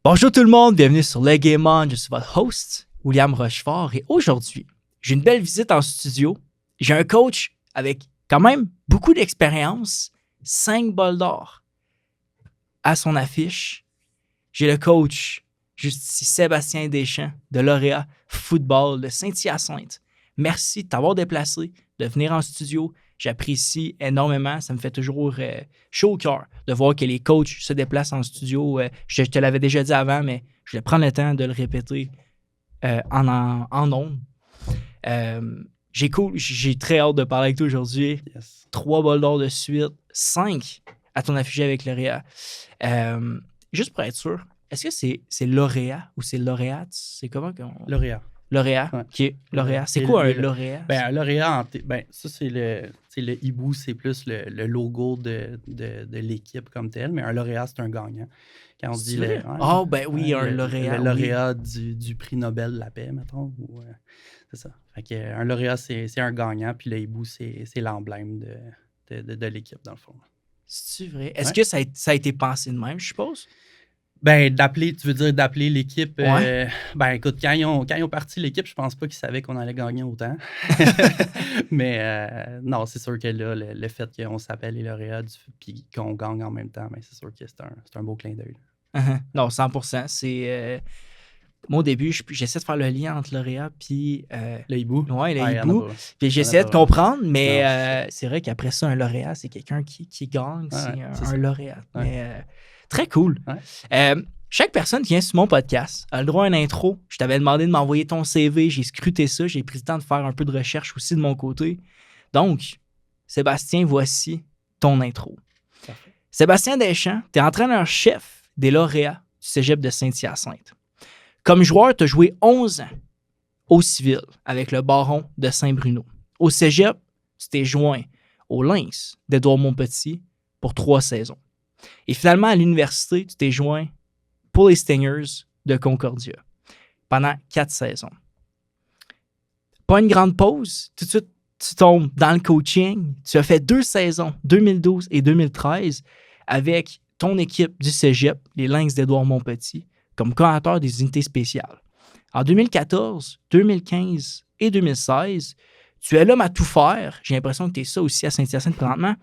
Bonjour tout le monde, bienvenue sur Le Game On. Je suis votre host, William Rochefort, et aujourd'hui, j'ai une belle visite en studio. J'ai un coach avec quand même beaucoup d'expérience, 5 bols d'or à son affiche. J'ai le coach, juste ici, Sébastien Deschamps, de Lauréat Football de Saint-Hyacinthe. Merci de t'avoir déplacé, de venir en studio. J'apprécie énormément. Ça me fait toujours chaud au cœur de voir que les coachs se déplacent en studio. Je te l'avais déjà dit avant, mais je vais prendre le temps de le répéter en ondes. J'ai très hâte de parler avec toi aujourd'hui. Yes. 3 bols d'or de suite, 5 à ton affiché avec Lauréat. Juste pour être sûr, est-ce que c'est Lauréat ou c'est Lauréat? C'est comment qu'on... Lauréat. Lauréat, Ouais. OK. Lauréat. C'est quoi un lauréat? Un lauréat, ça, c'est le hibou, c'est plus le logo de l'équipe comme tel, mais un lauréat, c'est un gagnant. Quand on dit un lauréat. Le lauréat du prix Nobel de la paix, mettons. C'est ça. Fait que, un lauréat, c'est un gagnant, puis le hibou, c'est l'emblème de l'équipe, dans le fond. C'est vrai? Est-ce que ça a été pensé de même, je suppose? Tu veux dire d'appeler l'équipe. Ouais. Écoute, quand ils ont parti l'équipe, je pense pas qu'ils savaient qu'on allait gagner autant. Mais non, c'est sûr que là, le fait qu'on s'appelle les lauréats puis qu'on gagne en même temps, c'est sûr que c'est un beau clin d'œil. Non, 100%. C'est. Moi, au début, j'essaie de faire le lien entre lauréat puis. Le hibou? Oui, le hibou. Puis j'essaie de comprendre, mais c'est vrai qu'après ça, un lauréat, c'est quelqu'un qui gagne. C'est un lauréat. Ouais. Mais très cool. Ouais. Chaque personne qui vient sur mon podcast a le droit à une intro. Je t'avais demandé de m'envoyer ton CV. J'ai scruté ça. J'ai pris le temps de faire un peu de recherche aussi de mon côté. Donc, Sébastien, voici ton intro. Parfait. Sébastien Deschamps, tu es entraîneur-chef des lauréats du cégep de Saint-Hyacinthe. Comme joueur, tu as joué 11 ans au civil avec le Baron de Saint-Bruno. Au cégep, tu t'es joint au Lynx d'Édouard-Montpetit pour 3 saisons. Et finalement, à l'université, tu t'es joint pour les Stingers de Concordia pendant 4 saisons. Pas une grande pause, tout de suite, tu tombes dans le coaching. Tu as fait 2 saisons, 2012 et 2013, avec ton équipe du cégep, les Lynx d'Édouard-Montpetit, comme coordonnateur des unités spéciales. En 2014, 2015 et 2016, tu es l'homme à tout faire. J'ai l'impression que tu es ça aussi à Saint-Hyacinthe présentement.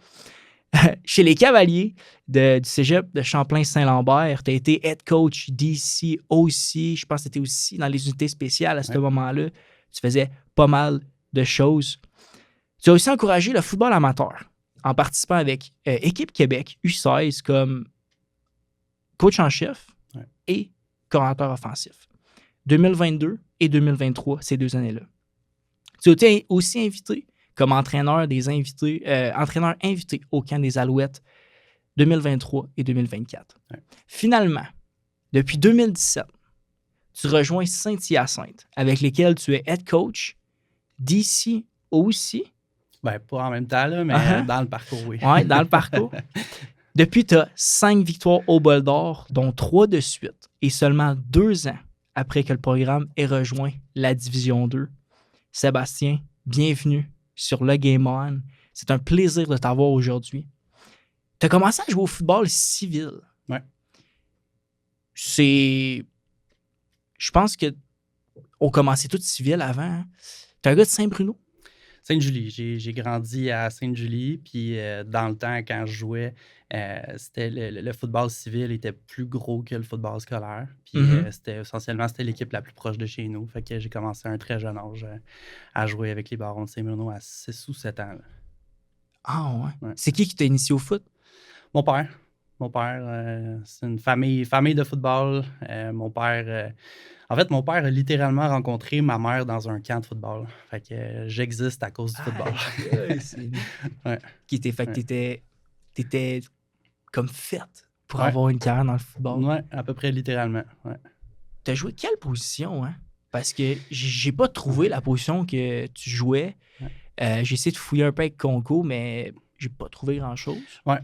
Chez les Cavaliers du cégep de Champlain-Saint-Lambert, tu as été head coach DC aussi. Je pense que tu étais aussi dans les unités spéciales à ce moment-là. Tu faisais pas mal de choses. Tu as aussi encouragé le football amateur en participant avec Équipe Québec U16 comme coach en chef et coordonnateur offensif. 2022 et 2023, ces 2 années-là. Tu as été aussi invité comme entraîneur invité au camp des Alouettes 2023 et 2024. Ouais. Finalement, depuis 2017, tu rejoins Saint-Hyacinthe, avec lesquels tu es head coach d'ici aussi. Pas en même temps, là, mais dans le parcours, oui. Oui, dans le parcours. Depuis, tu as 5 victoires au bol d'or, dont 3 de suite, et seulement 2 ans après que le programme ait rejoint la Division 2. Sébastien, bienvenue sur Le Game On. C'est un plaisir de t'avoir aujourd'hui. Tu as commencé à jouer au football civil. Ouais. Je pense qu'on commençait tout civil avant. Hein? Tu es un gars de Saint-Bruno? Sainte-Julie. J'ai grandi à Sainte-Julie, puis dans le temps, quand je jouais, c'était le football civil était plus gros que le football scolaire. Puis essentiellement, c'était l'équipe la plus proche de chez nous. Fait que j'ai commencé à un très jeune âge à jouer avec les Barons de Saint-Bruno à 6 ou 7 ans. Là. Ah ouais? C'est qui t'a initié au foot? Mon père. Mon père, c'est une famille de football. Mon père a littéralement rencontré ma mère dans un camp de football. Fait que j'existe à cause du football. T'étais comme faite pour avoir une carrière dans le football. Ouais, à peu près littéralement. Ouais. T'as joué quelle position, hein? Parce que j'ai pas trouvé la position que tu jouais. Ouais. J'ai essayé de fouiller un peu avec Conco, mais j'ai pas trouvé grand-chose. Ouais,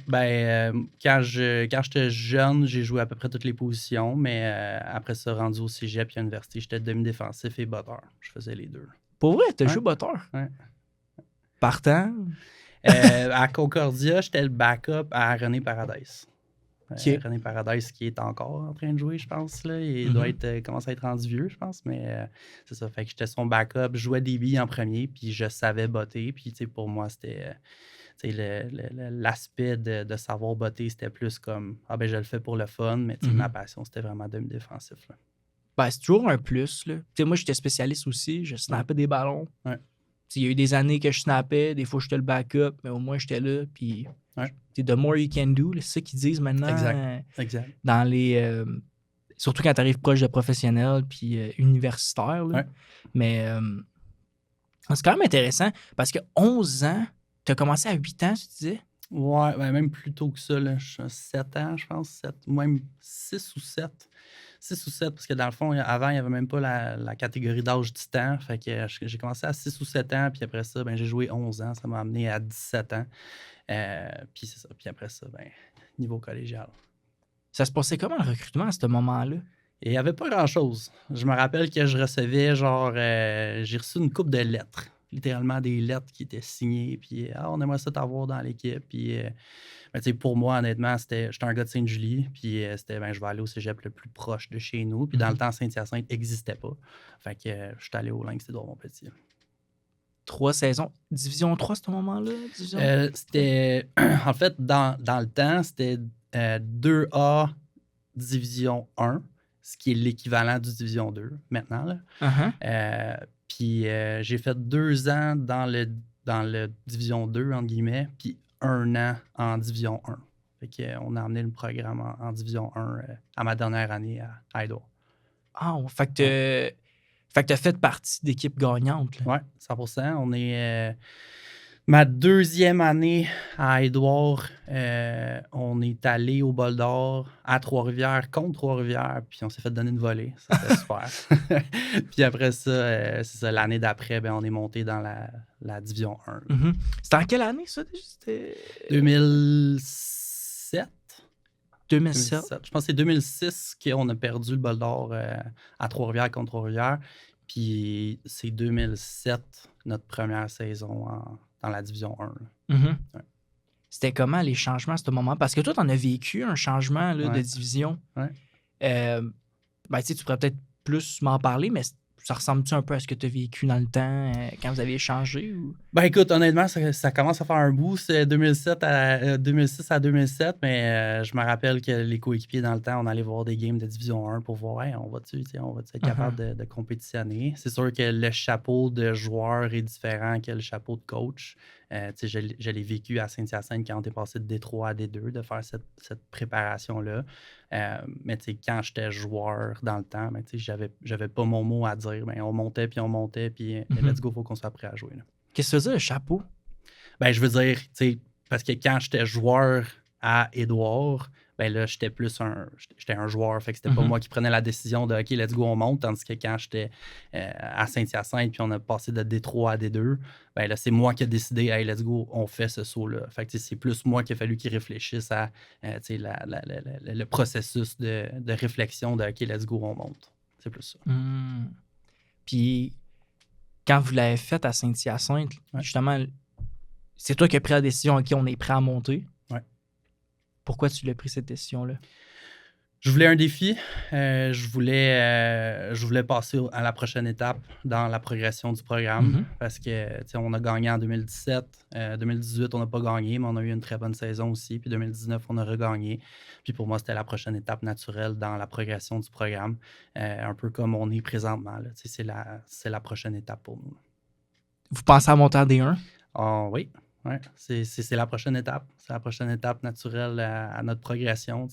quand j'étais jeune, j'ai joué à peu près toutes les positions, mais après ça, rendu au cégep et à l'université, j'étais demi-défensif et botteur. Je faisais les 2. Pour vrai, t'as joué botteur? Ouais. Partant? À Concordia, j'étais le backup à René Paradise. OK. René Paradise qui est encore en train de jouer, je pense. Là. Il commence à être rendu vieux, je pense. Mais c'est ça. Fait que j'étais son backup. Je jouais des billes en premier, puis je savais botter. Puis pour moi, c'était l'aspect de savoir botter, c'était plus comme ah ben je le fais pour le fun, mais ma passion, c'était vraiment demi-défensif. Là. Ben, c'est toujours un plus. Là. Moi, j'étais spécialiste aussi. Je snappais des ballons. Ouais. Il y a eu des années que je snappais. Des fois, j'étais le backup, mais au moins, j'étais là. Puis, the more you can do, c'est ça qu'ils disent maintenant. Exact. Dans les... surtout quand tu arrives proche de professionnels puis universitaires. Là. Ouais. Mais c'est quand même intéressant parce que 11 ans, tu as commencé à 8 ans, tu disais? Ouais, ben même plus tôt que ça. Là. Je suis à 7 ans, je pense. 7, même 6 ou 7. 6 ou 7, parce que dans le fond, avant, il n'y avait même pas la catégorie d'âge du temps. Fait que j'ai commencé à 6 ou 7 ans, puis après ça, ben, j'ai joué 11 ans. Ça m'a amené à 17 ans. Puis c'est ça. Puis après ça, ben, niveau collégial. Ça se passait comment le recrutement à ce moment-là? Et il n'y avait pas grand-chose. Je me rappelle que je recevais, j'ai reçu une couple de lettres. Littéralement des lettres qui étaient signées, puis on aimerait ça t'avoir dans l'équipe. Puis, pour moi, honnêtement, j'étais un gars de Sainte-Julie, puis c'était, je vais aller au cégep le plus proche de chez nous. Puis dans le temps, Saint-Hyacinthe n'existait pas. Fait que je suis allé au Lynx Édouard-Montpetit. 3 saisons. Division 3 à ce moment-là? C'était, en fait, dans le temps, c'était 2A Division 1, ce qui est l'équivalent du Division 2 maintenant. Là. Puis j'ai fait 2 ans dans le Division 2, entre guillemets, puis 1 an en Division 1. Fait qu'on a amené le programme en Division 1 à ma dernière année à Édouard. Ah, fait que tu as fait partie d'équipe gagnante. Oui, 100%. On est... ma deuxième année à Édouard, on est allé au Bol d'Or à Trois-Rivières contre Trois-Rivières, puis on s'est fait donner une volée. Ça, c'était super. Puis après ça, c'est ça, l'année d'après, on est monté dans la Division 1. C'était en quelle année, ça? C'était 2007. 2007. Je pense que c'est 2006 qu'on a perdu le Bol d'Or à Trois-Rivières contre Trois-Rivières. Puis c'est 2007, notre première saison dans la Division 1. Ouais. C'était comment les changements à ce moment? Parce que toi, tu en as vécu un changement là, de division. Ouais. Tu pourrais peut-être plus m'en parler, mais ça ressemble-tu un peu à ce que tu as vécu dans le temps quand vous avez échangé? Ou? Écoute, honnêtement, ça commence à faire un bout. C'est 2006 à 2007, mais je me rappelle que les coéquipiers dans le temps, on allait voir des games de Division 1 pour voir, on va-tu être capable de compétitionner. C'est sûr que le chapeau de joueur est différent que le chapeau de coach. Je l'ai vécu à Saint-Hyacinthe quand on est passé de D3 à D2, de faire cette préparation-là. Mais quand j'étais joueur dans le temps, j'avais pas mon mot à dire. On montait, puis let's go, il faut qu'on soit prêt à jouer. Là. Qu'est-ce que ça veut dire, le chapeau? Je veux dire, parce que quand j'étais joueur à Édouard, là, j'étais un joueur. Fait que c'était pas moi qui prenais la décision de OK, let's go, on monte. Tandis que quand j'étais à Saint-Hyacinthe, puis on a passé de D3 à D2, là, c'est moi qui ai décidé, hey, let's go, on fait ce saut-là. Fait que c'est plus moi qui a fallu qu'il réfléchisse à le processus de réflexion de OK, let's go, on monte. C'est plus ça. Puis, quand vous l'avez fait à Saint-Hyacinthe, justement, c'est toi qui as pris la décision, OK, on est prêt à monter. Ouais. Pourquoi tu l'as pris, cette décision-là? Je voulais un défi. Je voulais passer à la prochaine étape dans la progression du programme parce que on a gagné en 2017. 2018, on n'a pas gagné, mais on a eu une très bonne saison aussi. Puis 2019, on a regagné. Puis pour moi, c'était la prochaine étape naturelle dans la progression du programme. Un peu comme on est présentement. Là. C'est la prochaine étape pour nous. Vous pensez à monter en D1? Oui. Ouais, c'est la prochaine étape. C'est la prochaine étape naturelle à notre progression.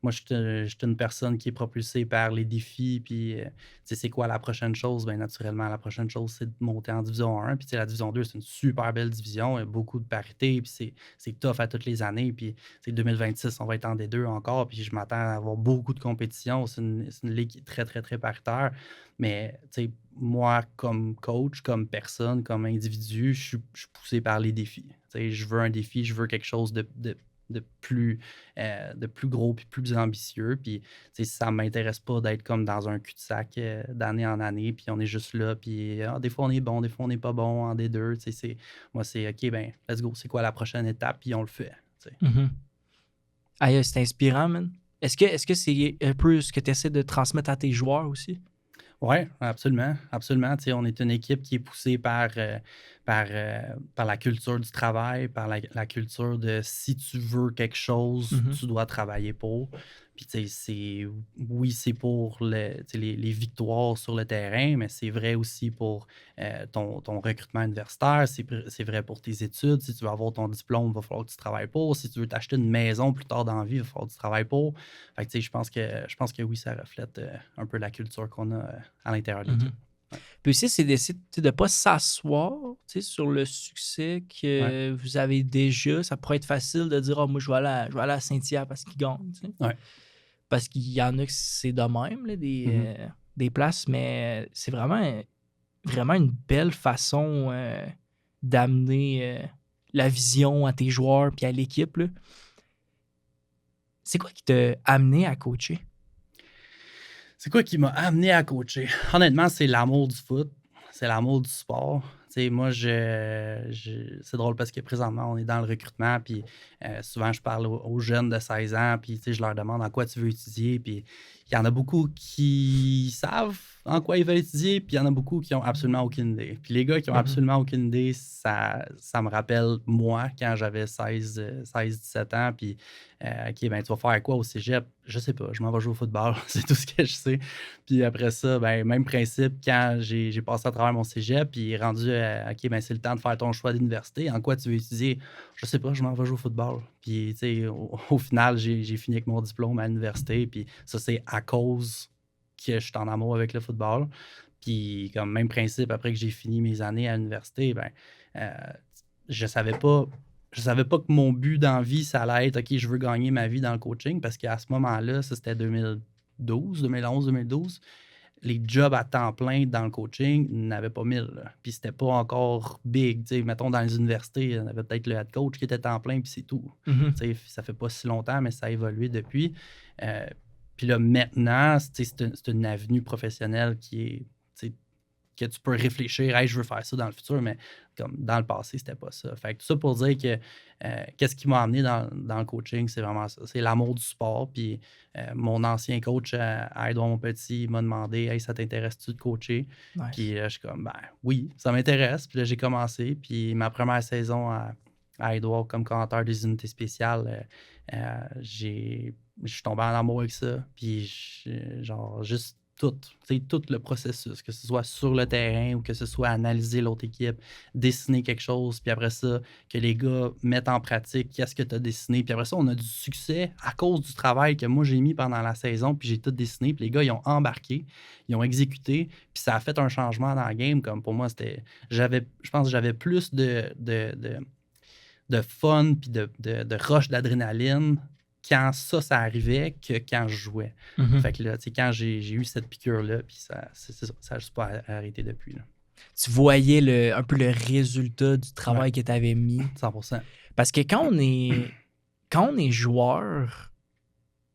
Moi, je suis une personne qui est propulsée par les défis. Puis, c'est quoi la prochaine chose? Naturellement, la prochaine chose, c'est de monter en Division 1. Puis, la Division 2, c'est une super belle division. Il y a beaucoup de parité. Puis, c'est tough à toutes les années. Puis, 2026, on va être en D2 encore. Puis, je m'attends à avoir beaucoup de compétition. C'est une ligue qui est très, très, très paritaire. Mais, moi, comme coach, comme personne, comme individu, je suis poussé par les défis. Je veux un défi, je veux quelque chose de plus gros puis plus ambitieux. Puis, ça ne m'intéresse pas d'être comme dans un cul-de-sac d'année en année. Puis, on est juste là. Puis, des fois, on est bon, des fois, on n'est pas bon en D2. Moi, c'est OK, let's go. C'est quoi la prochaine étape? Puis, on le fait. Aïe, c'est inspirant, man. Est-ce que c'est un peu ce que tu essaies de transmettre à tes joueurs aussi? Oui, absolument, absolument. Tu sais, on est une équipe qui est poussée par, par la culture du travail, par la culture de si tu veux quelque chose, Mhm, tu dois travailler pour. Puis, tu sais, oui, c'est pour tu sais, les victoires sur le terrain, mais c'est vrai aussi pour ton recrutement universitaire, c'est vrai pour tes études. Si tu veux avoir ton diplôme, il va falloir que tu travailles pour. Si tu veux t'acheter une maison plus tard dans la vie, il va falloir que tu travailles pour. Fait que, tu sais, je pense que oui, ça reflète un peu la culture qu'on a à l'intérieur de mhm. l'équipe. Ouais. Puis aussi, c'est d'essayer de ne pas s'asseoir sur le succès Ouais. que vous avez déjà. Ça pourrait être facile de dire, moi, je vais aller à Saint-Hyacinthe parce qu'ils gagnent. Tu sais. Ouais. Parce qu'il y en a que c'est de même, là, Mhm. des places, mais c'est vraiment une belle façon d'amener la vision à tes joueurs puis à l'équipe. Là. C'est quoi qui t'a amené à coacher? C'est quoi qui m'a amené à coacher? Honnêtement, c'est l'amour du foot. C'est l'amour du sport. Tu sais, moi, c'est drôle parce que présentement, on est dans le recrutement, puis souvent, je parle aux jeunes de 16 ans, puis tu sais, je leur demande en quoi tu veux étudier, puis il y en a beaucoup qui savent en quoi ils veulent étudier, puis il y en a beaucoup qui ont absolument aucune idée. Puis les gars qui ont Mhm. absolument aucune idée, ça me rappelle moi quand j'avais 17 ans, puis OK, ben tu vas faire quoi au cégep? Je sais pas, je m'en vais jouer au football, c'est tout ce que je sais. Puis après ça, ben même principe quand j'ai passé à travers mon cégep, puis rendu OK, ben c'est le temps de faire ton choix d'université. En quoi tu veux étudier? Je sais pas, je m'en vais jouer au football. Puis tu sais, au final, j'ai fini avec mon diplôme à l'université, puis ça, c'est à cause que je suis en amour avec le football. Puis comme même principe, après que j'ai fini mes années à l'université, ben euh, je savais pas je savais pas que mon but dans la vie, ça allait être OK, je veux gagner ma vie dans le coaching parce qu'à ce moment-là, ça c'était 2012, 2011, 2012. Les jobs à temps plein dans le coaching n'avaient pas 1000. Là. Puis c'était pas encore big. Tu sais, mettons, dans les universités, il y en avait peut-être le head coach qui était temps plein, puis c'est tout. Mhm. Tu sais, ça fait pas si longtemps, mais ça a évolué depuis. Euh, puis là, maintenant, tu sais, c'est une avenue professionnelle qui est, tu sais, que tu peux réfléchir, hey, je veux faire ça dans le futur, mais comme dans le passé, c'était pas ça. Fait que tout ça pour dire que qu'est-ce qui m'a amené dans le coaching, c'est vraiment ça. C'est l'amour du sport. Puis mon ancien coach à Édouard Montpetit m'a demandé, hey, ça t'intéresse-tu de coacher? Nice. Puis je suis comme, ben oui, ça m'intéresse. Puis là, j'ai commencé. Puis ma première saison à Édouard comme commentateur des unités spéciales, je suis tombé en amour avec ça. Puis genre, juste tout le processus, que ce soit sur le terrain ou que ce soit analyser l'autre équipe, dessiner quelque chose, puis après ça, que les gars mettent en pratique qu'est-ce que tu as dessiné. Puis après ça, on a du succès à cause du travail que moi j'ai mis pendant la saison, puis j'ai tout dessiné, puis les gars, ils ont embarqué, ils ont exécuté, puis ça a fait un changement dans la game. Comme pour moi, je pense que j'avais plus de fun, puis de rush d'adrénaline quand ça arrivait que quand je jouais. Mhm. Fait que là, tu sais, quand j'ai eu cette piqûre-là, puis ça n'a juste pas arrêté depuis. Là. Tu voyais un peu le résultat du Ouais, travail que tu avais mis. 100%. Parce que quand on est joueur,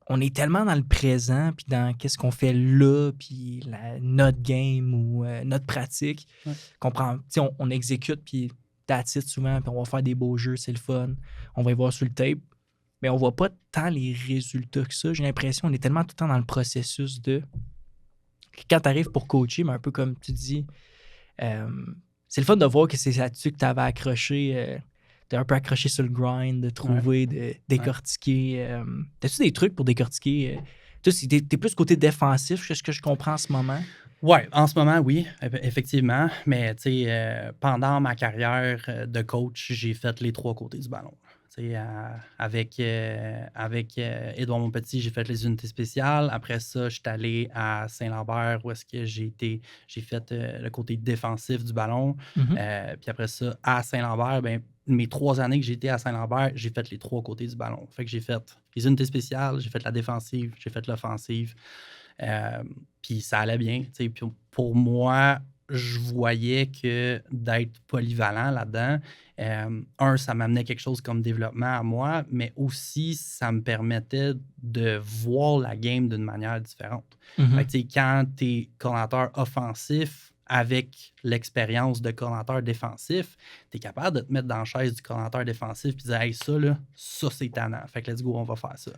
on est tellement dans le présent, puis dans qu'est-ce qu'on fait là, puis notre game ou notre pratique, Ouais. qu'on prend, tu sais, on exécute, puis that's it souvent, puis on va faire des beaux jeux, c'est le fun. On va y voir sur le tape. Mais on voit pas tant les résultats que ça. J'ai l'impression qu'on est tellement tout le temps dans le processus de... Quand tu arrives pour coacher, mais un peu comme tu dis, c'est le fun de voir que c'est là-dessus que tu avais accroché. Tu un peu accroché sur le grind, de trouver, de décortiquer. T'as-tu des trucs pour décortiquer? Toi, t'es plus côté défensif, c'est ce que je comprends en ce moment. Ouais, en ce moment, oui, effectivement. Mais tu sais, pendant ma carrière de coach, j'ai fait les trois côtés du ballon. Tu sais, avec Édouard Montpetit, j'ai fait les unités spéciales. Après ça, je suis allé à Saint-Lambert où est-ce que j'ai fait le côté défensif du ballon. Mhm. Puis après ça, à Saint-Lambert, ben, mes 3 années que j'étais à Saint-Lambert, j'ai fait les trois côtés du ballon. Fait que j'ai fait les unités spéciales, j'ai fait la défensive, j'ai fait l'offensive. Euh, Puis ça allait bien. Puis pour moi, je voyais que d'être polyvalent là-dedans, ça m'amenait quelque chose comme développement à moi, mais aussi ça me permettait de voir la game d'une manière différente. Mhm. Fait que, quand tu es coordinateur offensif, avec l'expérience de coordonnateur défensif, tu es capable de te mettre dans la chaise du coordonnateur défensif et de dire « Hey, ça, c'est tannant. Fait que let's go, on va faire ça. »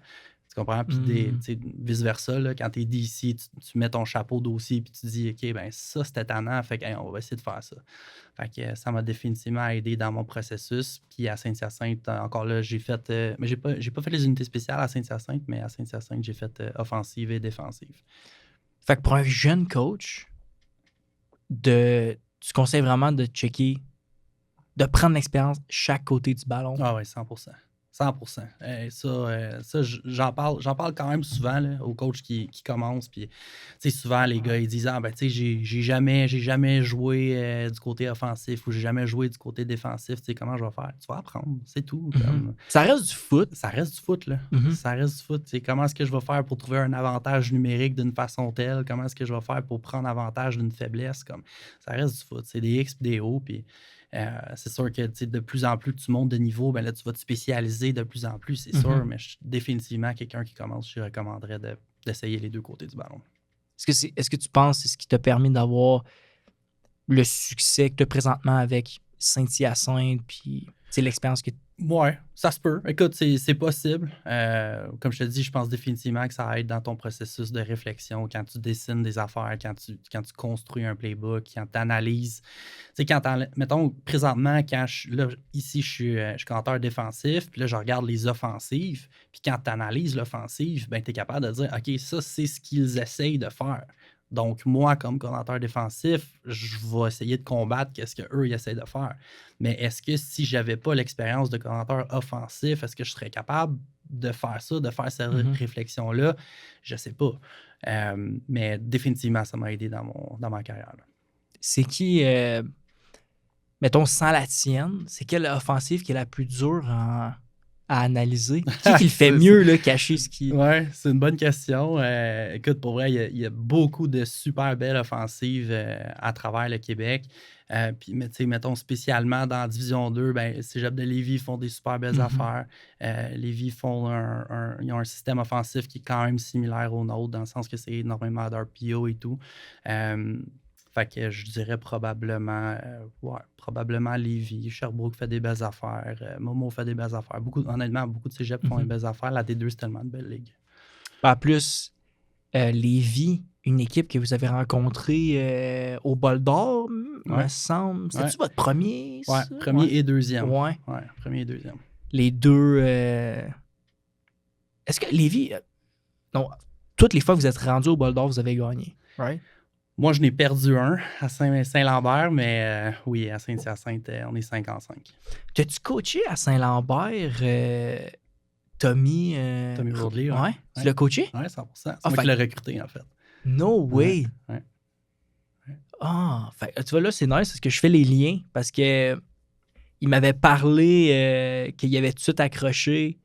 Tu comprends? Puis vice-versa, là, quand tu es DC, tu mets ton chapeau dossier et tu dis « OK, ben ça, c'était tannant. Fait que, hey, on va essayer de faire ça. » Fait que ça m'a définitivement aidé dans mon processus. Puis à Saint-Hyacinthe, encore là, j'ai fait... mais j'ai pas fait les unités spéciales à Saint-Hyacinthe, mais à Saint-Hyacinthe, j'ai fait offensive et défensive. Fait que pour un jeune coach, tu conseilles vraiment de checker, de prendre l'expérience chaque côté du ballon. Ah oui, 100%. 100%. Ça, j'en parle quand même souvent là, aux coachs qui commencent. Puis, souvent, les gars, ils disent « Ah, ben, tu sais, j'ai jamais joué du côté offensif ou j'ai jamais joué du côté défensif. Tu sais, comment je vais faire? » Tu vas apprendre, c'est tout. Ça reste du foot. Ça reste du foot, là. Ça reste du foot. T'sais, comment est-ce que je vais faire pour trouver un avantage numérique d'une façon telle? Comment est-ce que je vais faire pour prendre avantage d'une faiblesse? Ça reste du foot. C'est des X et des O. Puis, c'est sûr que de plus en plus que tu montes de niveau, ben là, tu vas te spécialiser de plus en plus, c'est sûr, mais définitivement, quelqu'un qui commence, je recommanderais d'essayer les deux côtés du ballon. Est-ce que tu penses que c'est ce qui t'a permis d'avoir le succès que tu as présentement avec Saint-Hyacinthe puis l'expérience que Ouais, ça se peut. Écoute, c'est possible. Comme je te dis, je pense définitivement que ça aide dans ton processus de réflexion quand tu dessines des affaires, quand tu construis un playbook, quand tu analyses. Tu sais, mettons, présentement, ici, je suis coordonnateur défensif, puis là, je regarde les offensives, puis quand tu analyses l'offensive, ben, tu es capable de dire, OK, ça, c'est ce qu'ils essayent de faire. Donc, moi, comme coordonnateur défensif, je vais essayer de combattre ce qu'eux essaient de faire. Mais est-ce que si je n'avais pas l'expérience de coordonnateur offensif, est-ce que je serais capable de faire ça, de faire cette réflexion-là? Je ne sais pas. Mais définitivement, ça m'a aidé dans ma carrière. Là. C'est qui, mettons, sans la tienne, c'est quelle offensive qui est la plus dure à analyser? Qui le fait mieux, là, cacher ce qui... Oui, c'est une bonne question. Écoute, pour vrai, il y a beaucoup de super belles offensives à travers le Québec. Puis, mettons, spécialement dans Division 2, ben, Cégep de Lévis font des super belles affaires. Lévis font ils ont un système offensif qui est quand même similaire au nôtre, dans le sens que c'est énormément d'RPO et tout. Fait que je dirais probablement Lévis. Sherbrooke fait des belles affaires. Momo fait des belles affaires. Honnêtement, beaucoup de cégeps font des belles affaires. La D2, c'est tellement de belles ligues. En plus, Lévis, une équipe que vous avez rencontrée au Bol d'Or, me semble. C'est-tu votre premier? Oui, premier et deuxième. Oui, premier et deuxième. Les deux... Est-ce que Lévis... Non, toutes les fois que vous êtes rendu au Bol d'Or, vous avez gagné, right? Moi, je n'ai perdu un à Saint-Lambert, mais oui, à Saint-Hyacinthe, on est 5-5. T'as-tu coaché à Saint-Lambert, Tommy Wadley? Ouais. Tu l'as coaché? Oui, 100%. C'est moi qui l'ai recruté, en fait. No way! Ouais. Ah, tu vois, là, c'est nice parce que je fais les liens parce que il m'avait parlé qu'il avait tout de suite accroché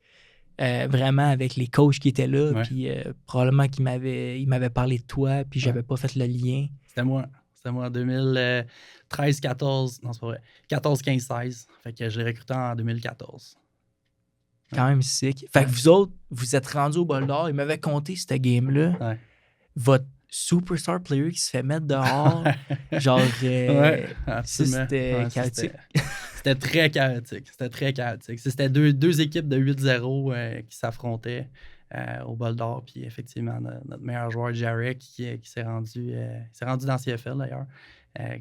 vraiment avec les coachs qui étaient là, puis probablement qu'il m'avait parlé de toi, puis j'avais pas fait le lien. C'était moi en 2013-14, non, c'est pas vrai, 14-15-16. Fait que je l'ai recruté en 2014. Quand même sick. Fait que vous autres, vous êtes rendus au Bol d'Or, il m'avait compté cette game-là. Ouais. Votre superstar player qui se fait mettre dehors, genre, c'était chaotique. C'était très chaotique. C'était deux équipes de 8-0 qui s'affrontaient au Bol d'Or. Puis effectivement, notre meilleur joueur, Jarek, qui s'est rendu dans CFL d'ailleurs,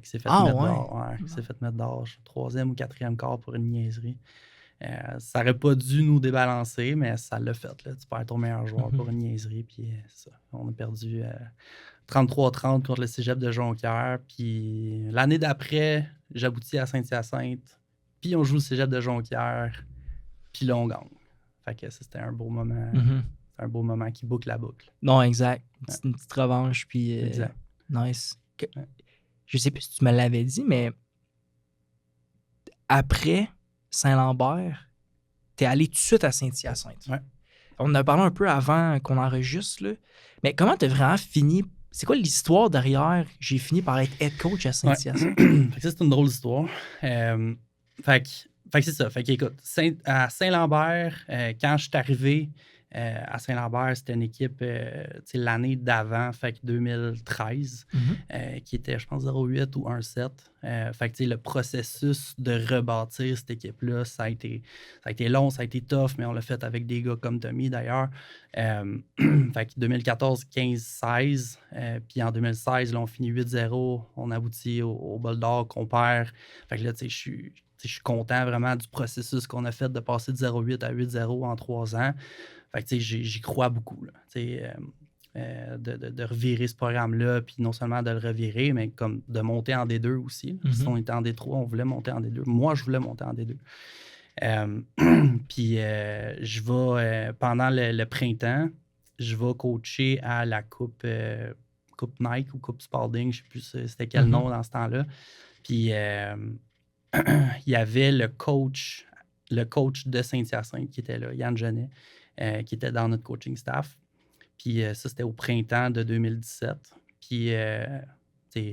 qui s'est fait mettre dehors. Qui s'est fait mettre dehors, 3e ou 4e quart pour une niaiserie. Ça n'aurait pas dû nous débalancer, mais ça l'a fait. Là. Tu perds ton meilleur joueur pour une niaiserie. Puis ça, on a perdu 33-30 contre le Cégep de Jonquière. Puis l'année d'après, j'aboutis à Saint-Hyacinthe. Puis on joue le Cégep de Jonquière. Puis là, on gagne. Fait que ça, c'était un beau moment. C'est un beau moment qui boucle la boucle. Non, exact. Une petite revanche. Puis exact. Nice. Je sais plus si tu me l'avais dit, mais après Saint-Lambert, t'es allé tout de suite à Saint-Hyacinthe. Ouais. On en a parlé un peu avant qu'on enregistre, là. Mais comment t'as vraiment fini? C'est quoi l'histoire derrière? J'ai fini par être head coach à Saint-Hyacinthe. Fait que ça, c'est une drôle d'histoire. Fait que c'est ça. Fait que, écoute, à Saint-Lambert, quand je suis arrivé, À Saint-Lambert, c'était une équipe l'année d'avant, fait que 2013, qui était, je pense, 0,8 ou 1,7. Fait que le processus de rebâtir cette équipe-là, ça a été long, ça a été tough, mais on l'a fait avec des gars comme Tommy d'ailleurs. Fait que 2014, 15, 16. Puis en 2016, là, on finit 8-0. On aboutit au bol d'or qu'on perd. Fait que là, je suis content vraiment du processus qu'on a fait de passer de 0,8 à 8-0 en 3 ans. Fait que j'y crois beaucoup. Là, de revirer ce programme-là, puis non seulement de le revirer, mais comme de monter en D2 aussi. Si on était en D3, on voulait monter en D2. Moi, je voulais monter en D2. Puis je vais, pendant le printemps, je vais coacher à la Coupe Nike ou Coupe Spalding, je ne sais plus c'était quel nom dans ce temps-là. Puis il y avait le coach de Saint-Hyacinthe qui était là, Yann Genet, qui était dans notre coaching staff. Puis ça, c'était au printemps de 2017. Puis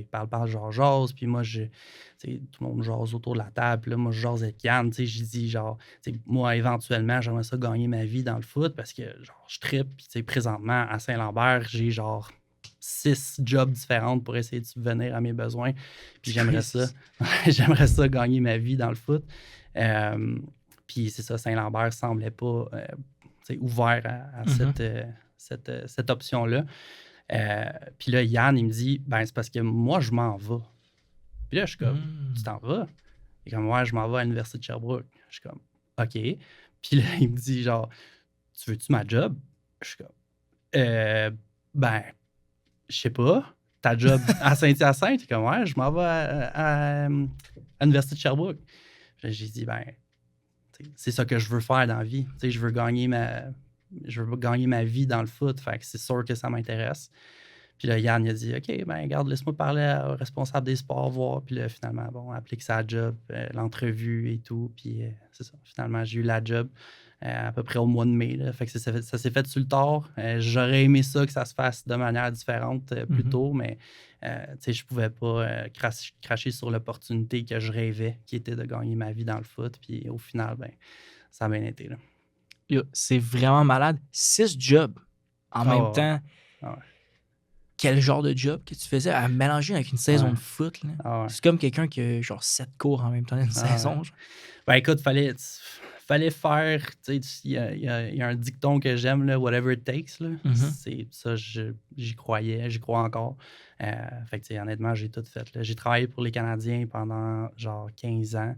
parle, jase. Puis moi, tout le monde jase autour de la table. Puis là, moi, je jase avec Yann. J'ai dit, genre, moi, éventuellement, j'aimerais ça gagner ma vie dans le foot parce que, genre, je trippe. Puis présentement, à Saint-Lambert, j'ai genre 6 jobs différentes pour essayer de subvenir à mes besoins. Puis j'aimerais ça gagner ma vie dans le foot. Puis c'est ça, Saint-Lambert semblait pas ouvert à cette option-là. Puis là, Yann, il me dit, c'est parce que moi, je m'en vais. Puis là, je suis comme, tu t'en vas? Il est comme, ouais, je m'en vais à l'Université de Sherbrooke. Je suis comme, OK. Puis là, il me dit, genre, tu veux-tu ma job? Je suis comme, je sais pas. Ta job à Saint-Hyacinthe? Il est comme, ouais, je m'en vais à l'Université de Sherbrooke. J'ai dit, c'est ça que je veux faire dans la vie. Je veux gagner ma vie dans le foot. Fait que c'est sûr que ça m'intéresse. Puis là, Yann, il a dit, OK, regarde, laisse-moi parler au responsable des sports, voir. Puis là, finalement, on applique sa job, l'entrevue et tout. Puis c'est ça. Finalement, j'ai eu la job à peu près au mois de mai. Là. Fait que ça s'est fait sur le tard. J'aurais aimé ça que ça se fasse de manière différente plus tôt, mais je pouvais pas cracher sur l'opportunité que je rêvais, qui était de gagner ma vie dans le foot. Puis au final, ça a bien été. Là. C'est vraiment malade. 6 jobs en même temps. Ah ouais. Quel genre de job que tu faisais à mélanger avec une saison de foot? Là? Ah ouais. C'est comme quelqu'un qui a genre 7 cours en même temps d'une saison. Ouais. Écoute, fallait faire, il y a un dicton que j'aime, là, whatever it takes. Là. C'est ça, j'y croyais, j'y crois encore. Fait que, honnêtement, j'ai tout fait. Là. J'ai travaillé pour les Canadiens pendant genre 15 ans.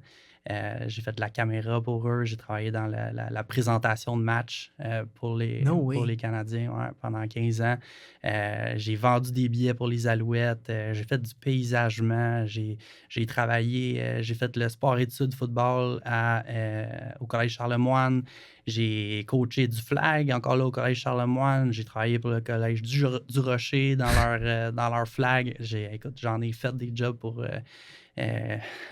J'ai fait de la caméra pour eux. J'ai travaillé dans la présentation de match pour les Canadiens pendant 15 ans. J'ai vendu des billets pour les Alouettes. J'ai fait du paysagement. J'ai travaillé. J'ai fait le sport-études football au Collège Charlemagne. J'ai coaché du flag, encore là, au Collège Charlemagne. J'ai travaillé pour le Collège du Rocher dans leur flag. Écoute, j'en ai fait des jobs pour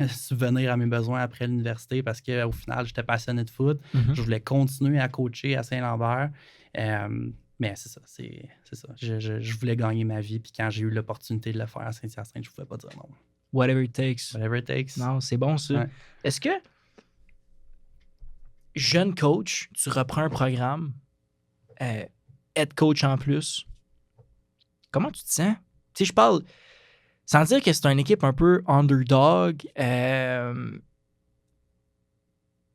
subvenir à mes besoins après l'université parce qu'au final, j'étais passionné de foot. Je voulais continuer à coacher à Saint-Lambert. Mais c'est ça. Je voulais gagner ma vie. Puis quand j'ai eu l'opportunité de le faire à Saint-Hyacinthe, je ne pouvais pas dire non. Whatever it takes. Whatever it takes. Non, c'est bon ça. Ouais. Est-ce que, jeune coach, tu reprends un programme, head coach en plus, comment tu te sens? Tu sais, je parle, sans dire que c'est une équipe un peu underdog,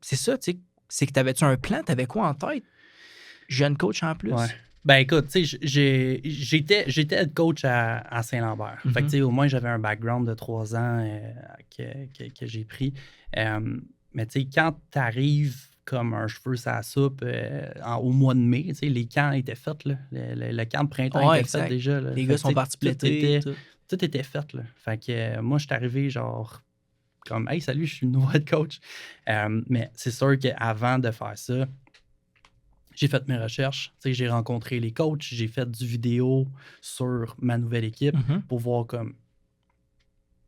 c'est ça, tu sais, c'est que t'avais-tu un plan? T'avais quoi en tête? Jeune coach en plus? Ouais. Écoute, tu sais, j'étais head coach à Saint-Lambert. Fait que, tu sais, au moins, j'avais un background de 3 ans que j'ai pris. Mais, tu sais, quand t'arrives comme un cheveu sur la soupe au mois de mai, tu sais, les camps étaient faits, là. Le camp de printemps était fait déjà. Là. Les gars sont partis péter. Tout était fait, là. Fait que moi, je suis arrivé, genre, comme, hey, salut, je suis le nouveau head coach. Mais c'est sûr qu'avant de faire ça, j'ai fait mes recherches, j'ai rencontré les coachs, j'ai fait du vidéo sur ma nouvelle équipe pour voir comme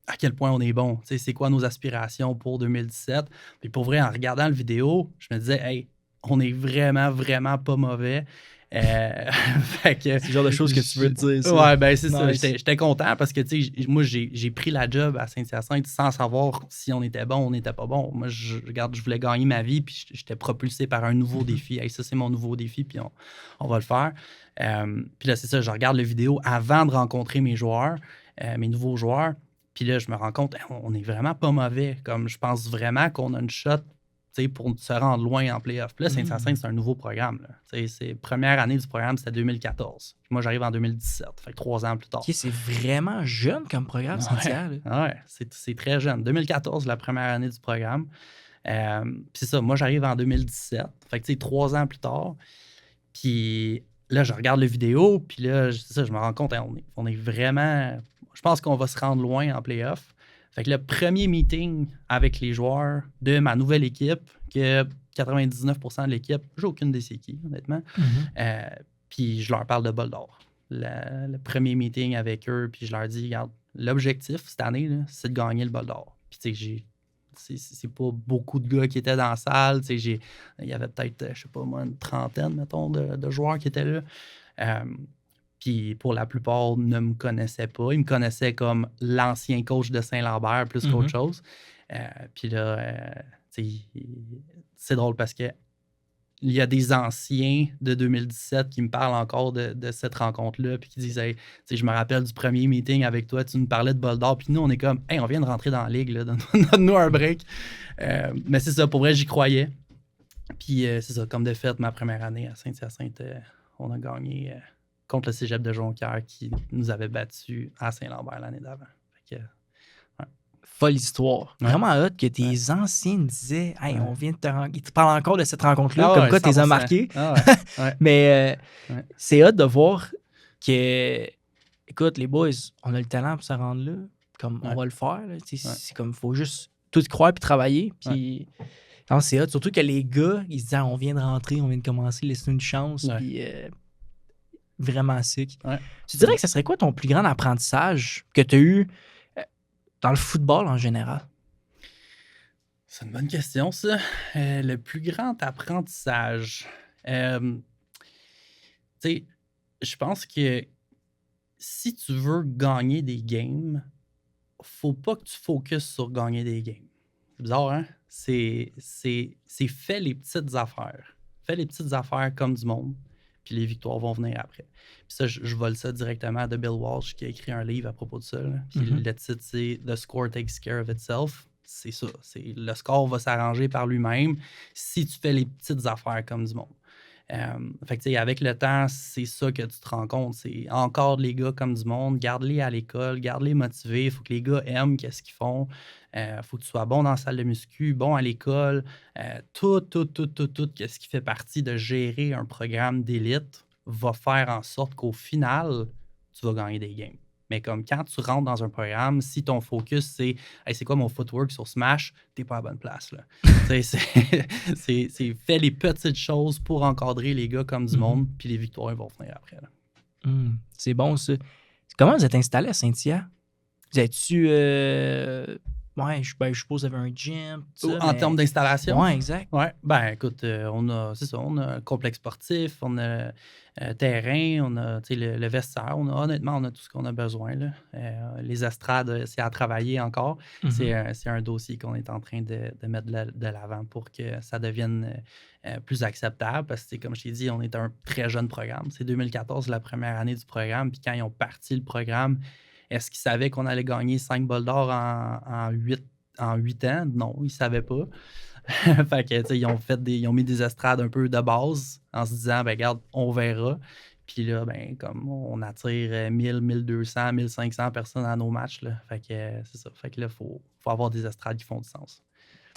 à quel point on est bon, c'est quoi nos aspirations pour 2017. Puis pour vrai, en regardant le vidéo, je me disais, hey, on est vraiment, vraiment pas mauvais. Fait que, c'est le genre de choses que tu veux te dire. Ça. Ouais, ben c'est Nice. ça. J'étais content parce que, tu sais, moi, j'ai pris la job à Saint-Hyacinthe sans savoir si on était bon ou on n'était pas bon. Moi, je voulais gagner ma vie, puis j'étais propulsé par un nouveau défi. Hey, ça, c'est mon nouveau défi, puis on va le faire. Puis là, c'est ça, je regarde la vidéo avant de rencontrer mes joueurs, mes nouveaux joueurs. Puis là, je me rends compte, on est vraiment pas mauvais. Comme je pense vraiment qu'on a une shot pour se rendre loin en play-off. Puis là, Saint-Hyacinthe, c'est un nouveau programme. C'est première année du programme, c'était 2014. Puis moi, j'arrive en 2017, fait que 3 ans plus tard. OK, c'est vraiment jeune comme programme, Saint-Hyacinthe. Ouais, c'est très jeune. 2014, la première année du programme. Puis c'est ça, moi, j'arrive en 2017. Fait que 3 ans plus tard. Puis là, je regarde la vidéo, puis là, je me rends compte, on est vraiment... Je pense qu'on va se rendre loin en play-off. Fait que le premier meeting avec les joueurs de ma nouvelle équipe, que 99% de l'équipe, j'ai aucune idée c'est qui, honnêtement. Puis je leur parle de bol d'or. Le premier meeting avec eux, puis je leur dis, regarde, l'objectif cette année, là, c'est de gagner le bol d'or. Puis tu sais, c'est pas beaucoup de gars qui étaient dans la salle. Il y avait peut-être, je sais pas moi, une trentaine, mettons, de joueurs qui étaient là. Puis pour la plupart, ne me connaissaient pas. Ils me connaissaient comme l'ancien coach de Saint-Lambert plus qu'autre chose. Puis là, c'est drôle parce que il y a des anciens de 2017 qui me parlent encore de cette rencontre-là, puis qui disent hey, je me rappelle du premier meeting avec toi, tu nous parlais de bol d'or, puis nous, on est comme hey, on vient de rentrer dans la ligue, donne-nous un break. Mais c'est ça, pour vrai, j'y croyais. Puis c'est ça, comme de fait, ma première année à Saint-Hyacinthe, on a gagné contre le cégep de Jonquière qui nous avait battus à Saint-Lambert l'année d'avant. Fait que, folle histoire. Ouais. Vraiment hot que tes anciens disaient hey, on vient de te rencontrer. Ils te parlent encore de cette rencontre-là, Ah comme ouais, quoi tu les as 100%. marqués. Ah ouais. Mais Ouais. c'est hot de voir que, écoute, les boys, on a le talent pour se rendre là. Comme on va le faire. Là, c'est comme, il faut juste tout y croire puis travailler. Puis, non, c'est hot. Surtout que les gars, ils se disent on vient de rentrer, on vient de commencer, laisse-nous une chance. Puis, vraiment sick. Ouais. Tu dirais que ce serait quoi ton plus grand apprentissage que tu as eu dans le football en général? C'est une bonne question, ça. Le plus grand apprentissage. Tu sais, je pense que si tu veux gagner des games, faut pas que tu focuses sur gagner des games. C'est bizarre, hein? C'est fais les petites affaires. Fais les petites affaires comme du monde, puis les victoires vont venir après. Puis ça, je vole ça directement de Bill Walsh, qui a écrit un livre à propos de ça. Puis le titre, c'est « The score takes care of itself ». C'est ça. Le score va s'arranger par lui-même si tu fais les petites affaires comme du monde. Fait que, avec le temps, c'est ça que tu te rends compte. C'est encore les gars comme du monde. Garde-les à l'école, garde-les motivés. Il faut que les gars aiment qu'est-ce qu'ils font. Faut que tu sois bon dans la salle de muscu, bon à l'école. Tout, qu'est-ce qui fait partie de gérer un programme d'élite va faire en sorte qu'au final, tu vas gagner des games. Mais comme quand tu rentres dans un programme, si ton focus, c'est hey, c'est quoi mon footwork sur Smash, t'es pas à la bonne place. Là. c'est fais les petites choses pour encadrer les gars comme du monde, puis les victoires ils vont venir après. Là. C'est bon, ça. Comment vous êtes installé à Saint-Hyacinthe? Vous êtes-tu... Ouais, je suppose que vous avez un gym. Ça, en termes d'installation? Oui, exact. Ouais, ben écoute, on a un complexe sportif, on a terrain, on a le vestiaire, honnêtement, on a tout ce qu'on a besoin. Là. Les estrades, c'est à travailler encore. C'est un dossier qu'on est en train de mettre de l'avant pour que ça devienne plus acceptable parce que, comme je t'ai dit, on est un très jeune programme. C'est 2014, la première année du programme, puis quand ils ont parti le programme, est-ce qu'ils savaient qu'on allait gagner 5 bols d'or en 8 ans? Non, ils ne savaient pas. Fait que, ils ont mis des estrades un peu de base en se disant, ben regarde, on verra. Puis là, ben comme on attire 1000, 1200, 1500 personnes à nos matchs. Là. Fait que c'est ça. Fait que là, il faut avoir des estrades qui font du sens.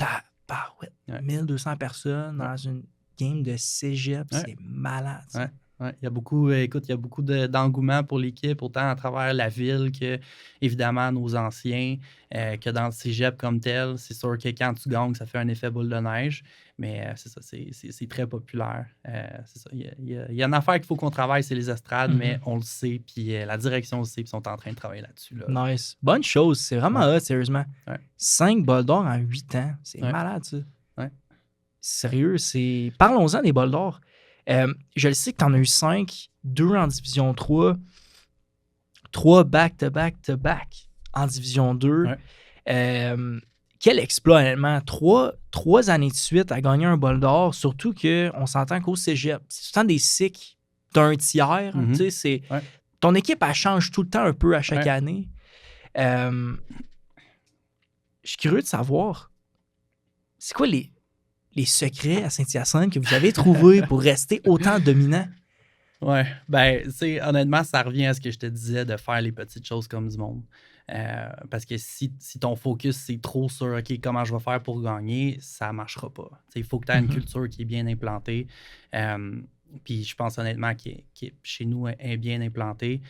Ouais. 1200 personnes dans une game de cégep, c'est malade. Ça. Ouais, il y a beaucoup, d'engouement pour l'équipe, autant à travers la ville que, évidemment, nos anciens, que dans le cégep comme tel. C'est sûr que quand tu gagnes, ça fait un effet boule de neige, mais c'est ça, c'est très populaire. C'est ça, il y a une affaire qu'il faut qu'on travaille, c'est les estrades, mais on le sait, puis la direction le sait, puis ils sont en train de travailler là-dessus. Là. Nice. Bonne chose, c'est vraiment hot, sérieusement. 5 bols d'or en 8 ans, c'est malade, ça. Ouais. Sérieux, Parlons-en des bols d'or. Je le sais que tu en as eu 5, 2 en Division 3, 3 back-to-back-to-back en Division 2. Ouais. Quel exploit, honnêtement. 3 années de suite à gagner un bol d'or, surtout qu'on s'entend qu'au cégep, c'est tout le temps des cycles d'un tiers. Tu sais, Ouais. ton équipe, elle change tout le temps un peu à chaque Ouais. année. Je suis curieux de savoir, c'est quoi les secrets à Saint-Hyacinthe que vous avez trouvés pour rester autant dominant? Ouais, ben, tu sais, honnêtement, ça revient à ce que je te disais de faire les petites choses comme du monde. Parce que si ton focus, c'est trop sur OK, comment je vais faire pour gagner, ça ne marchera pas. Il faut que tu aies une culture qui est bien implantée. Puis je pense honnêtement que chez nous est bien implantée.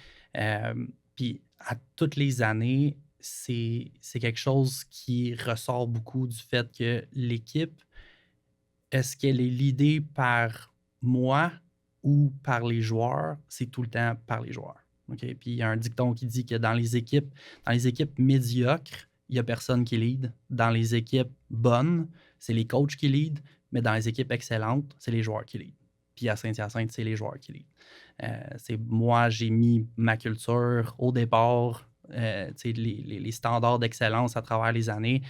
Puis à toutes les années, c'est quelque chose qui ressort beaucoup du fait que l'équipe, est-ce qu'elle est leadée par moi ou par les joueurs? C'est tout le temps par les joueurs. Okay? Puis il y a un dicton qui dit que dans les équipes médiocres, il n'y a personne qui lead. Dans les équipes bonnes, c'est les coachs qui lead, mais dans les équipes excellentes, c'est les joueurs qui lead. Puis à Saint-Hyacinthe, c'est les joueurs qui lead. Moi, j'ai mis ma culture au départ, les standards d'excellence à travers les années.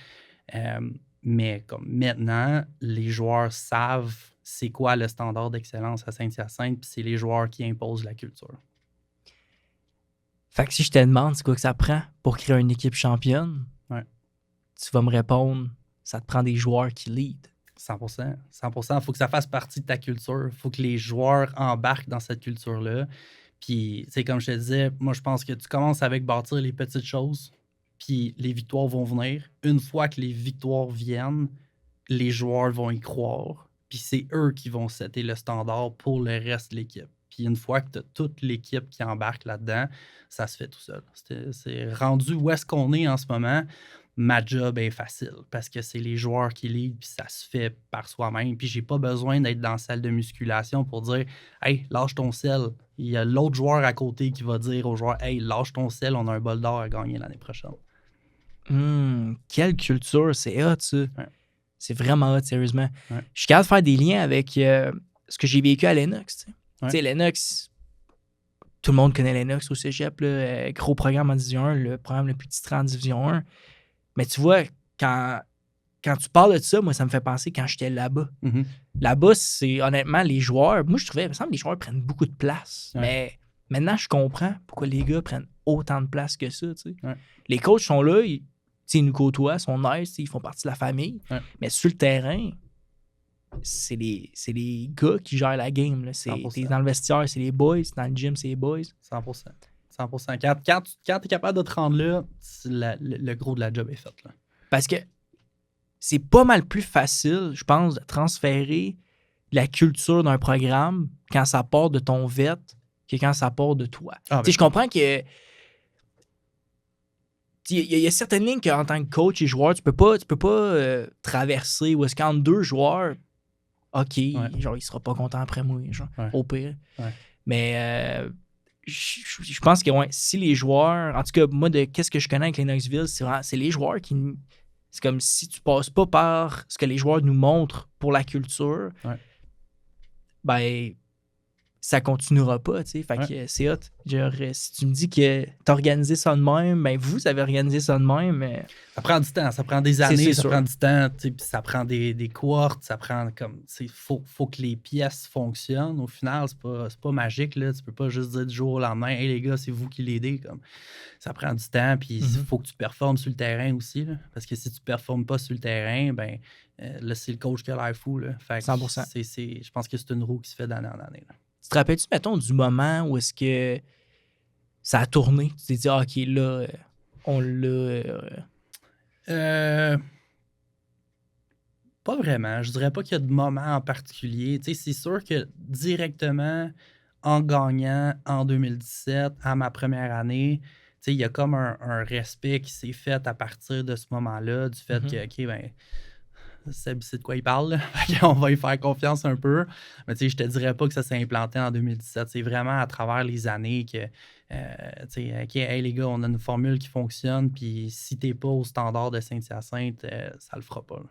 Mais comme maintenant, les joueurs savent c'est quoi le standard d'excellence à Saint-Hyacinthe, puis c'est les joueurs qui imposent la culture. Fait que si je te demande c'est quoi que ça prend pour créer une équipe championne, ouais. Tu vas me répondre, ça te prend des joueurs qui lead. 100%. 100%. Il faut que ça fasse partie de ta culture. Il faut que les joueurs embarquent dans cette culture-là. Puis, tu sais, comme je te disais, moi, je pense que tu commences avec bâtir les petites choses, puis les victoires vont venir. Une fois que les victoires viennent, les joueurs vont y croire. Puis c'est eux qui vont setter le standard pour le reste de l'équipe. Puis une fois que tu as toute l'équipe qui embarque là-dedans, ça se fait tout seul. C'est rendu où est-ce qu'on est en ce moment. Ma job est facile parce que c'est les joueurs qui lead, puis ça se fait par soi-même. Puis j'ai pas besoin d'être dans la salle de musculation pour dire « Hey, lâche ton sel ». Il y a l'autre joueur à côté qui va dire aux joueurs « Hey, lâche ton sel, on a un bol d'or à gagner l'année prochaine ». Quelle culture, c'est hot, ça. Ouais. C'est vraiment hot, sérieusement. Ouais. Je suis capable de faire des liens avec ce que j'ai vécu à Lennox. Ouais. Tu sais, Lennox, tout le monde connaît Lennox au cégep, là, gros programme en Division 1, le programme le plus titré en Division 1. Mais tu vois, quand tu parles de ça, moi, ça me fait penser quand j'étais là-bas. Mm-hmm. Là-bas, c'est honnêtement les joueurs. Moi, je trouvais, il me semble que les joueurs prennent beaucoup de place. Ouais. Mais maintenant, je comprends pourquoi les gars prennent autant de place que ça. Tu sais. Ouais. Les coachs sont là, ils nous côtoient, sont nice, ils font partie de la famille. Ouais. Mais sur le terrain, c'est les gars qui gèrent la game. Là. T'es dans le vestiaire, c'est les boys. Dans le gym, c'est les boys. 100%. 100%. Quand tu es capable de te rendre là, le gros de la job est fait. Là. Parce que c'est pas mal plus facile, je pense, de transférer la culture d'un programme quand ça part de ton vet que quand ça part de toi. Je comprends que il y a certaines lignes qu'en tant que coach et joueur, tu peux pas traverser ou est-ce qu'entre deux joueurs, OK, genre, il sera pas content après moi, genre, au pire. Ouais. Mais je pense que si les joueurs, en tout cas, moi, de qu'est-ce que je connais avec les Knoxville, c'est les joueurs qui... C'est comme si tu passes pas par ce que les joueurs nous montrent pour la culture, ben, ça continuera pas, tu sais. Fait que c'est hot. Genre, si tu me dis que t'as organisé ça de même, ben vous avez organisé ça de même, mais... Ça prend du temps, ça prend des années, ça prend du temps, tu sais, puis ça prend des cohortes, ça prend comme... Faut que les pièces fonctionnent. Au final, c'est pas magique, là. Tu peux pas juste dire du jour au lendemain « Hey les gars, c'est vous qui l'aidez », comme... Ça prend du temps, puis il faut que tu performes sur le terrain aussi, là. Parce que si tu performes pas sur le terrain, ben là, c'est le coach qui a l'air fou, là. Fait que 100%. Je pense que c'est une roue qui se fait d'année en année, là. Tu te rappelles-tu, mettons, du moment où est-ce que ça a tourné? Tu t'es dit, OK, là, on l'a... Pas vraiment. Je dirais pas qu'il y a de moment en particulier. Tu sais, c'est sûr que directement, en gagnant en 2017, à ma première année, tu sais, il y a comme un respect qui s'est fait à partir de ce moment-là, du fait que, OK, ben... c'est de quoi il parle, là. On va y faire confiance un peu. Mais tu sais, je te dirais pas que ça s'est implanté en 2017. C'est vraiment à travers les années que, tu sais, OK, hey les gars, on a une formule qui fonctionne, puis si t'es pas au standard de Saint-Hyacinthe, ça le fera pas, là.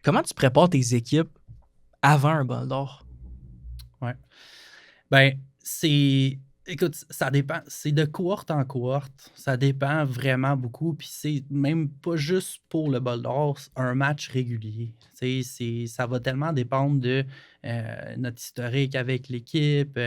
Comment tu prépares tes équipes avant un bol d'or? Ouais. Ben, écoute, ça dépend. C'est de cohorte en cohorte. Ça dépend vraiment beaucoup. Puis c'est même pas juste pour le bol d'or, c'est un match régulier. Ça va tellement dépendre de notre historique avec l'équipe.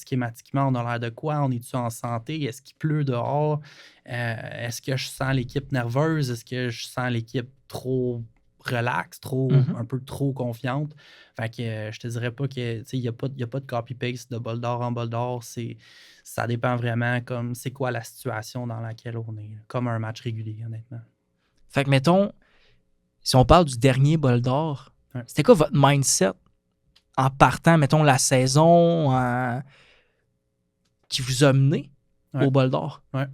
Schématiquement, on a l'air de quoi? On est-tu en santé? Est-ce qu'il pleut dehors? Est-ce que je sens l'équipe nerveuse? Est-ce que je sens l'équipe trop relax, Mhm. un peu trop confiante? Fait que je te dirais pas que, il n'y a pas de copy-paste de bol d'or en bol d'or. Ça dépend vraiment comme c'est quoi la situation dans laquelle on est. Comme un match régulier, honnêtement. Fait que, mettons, si on parle du dernier bol d'or, Ouais. c'était quoi votre mindset en partant, mettons, la saison qui vous a mené Ouais. au bol d'or? Ouais.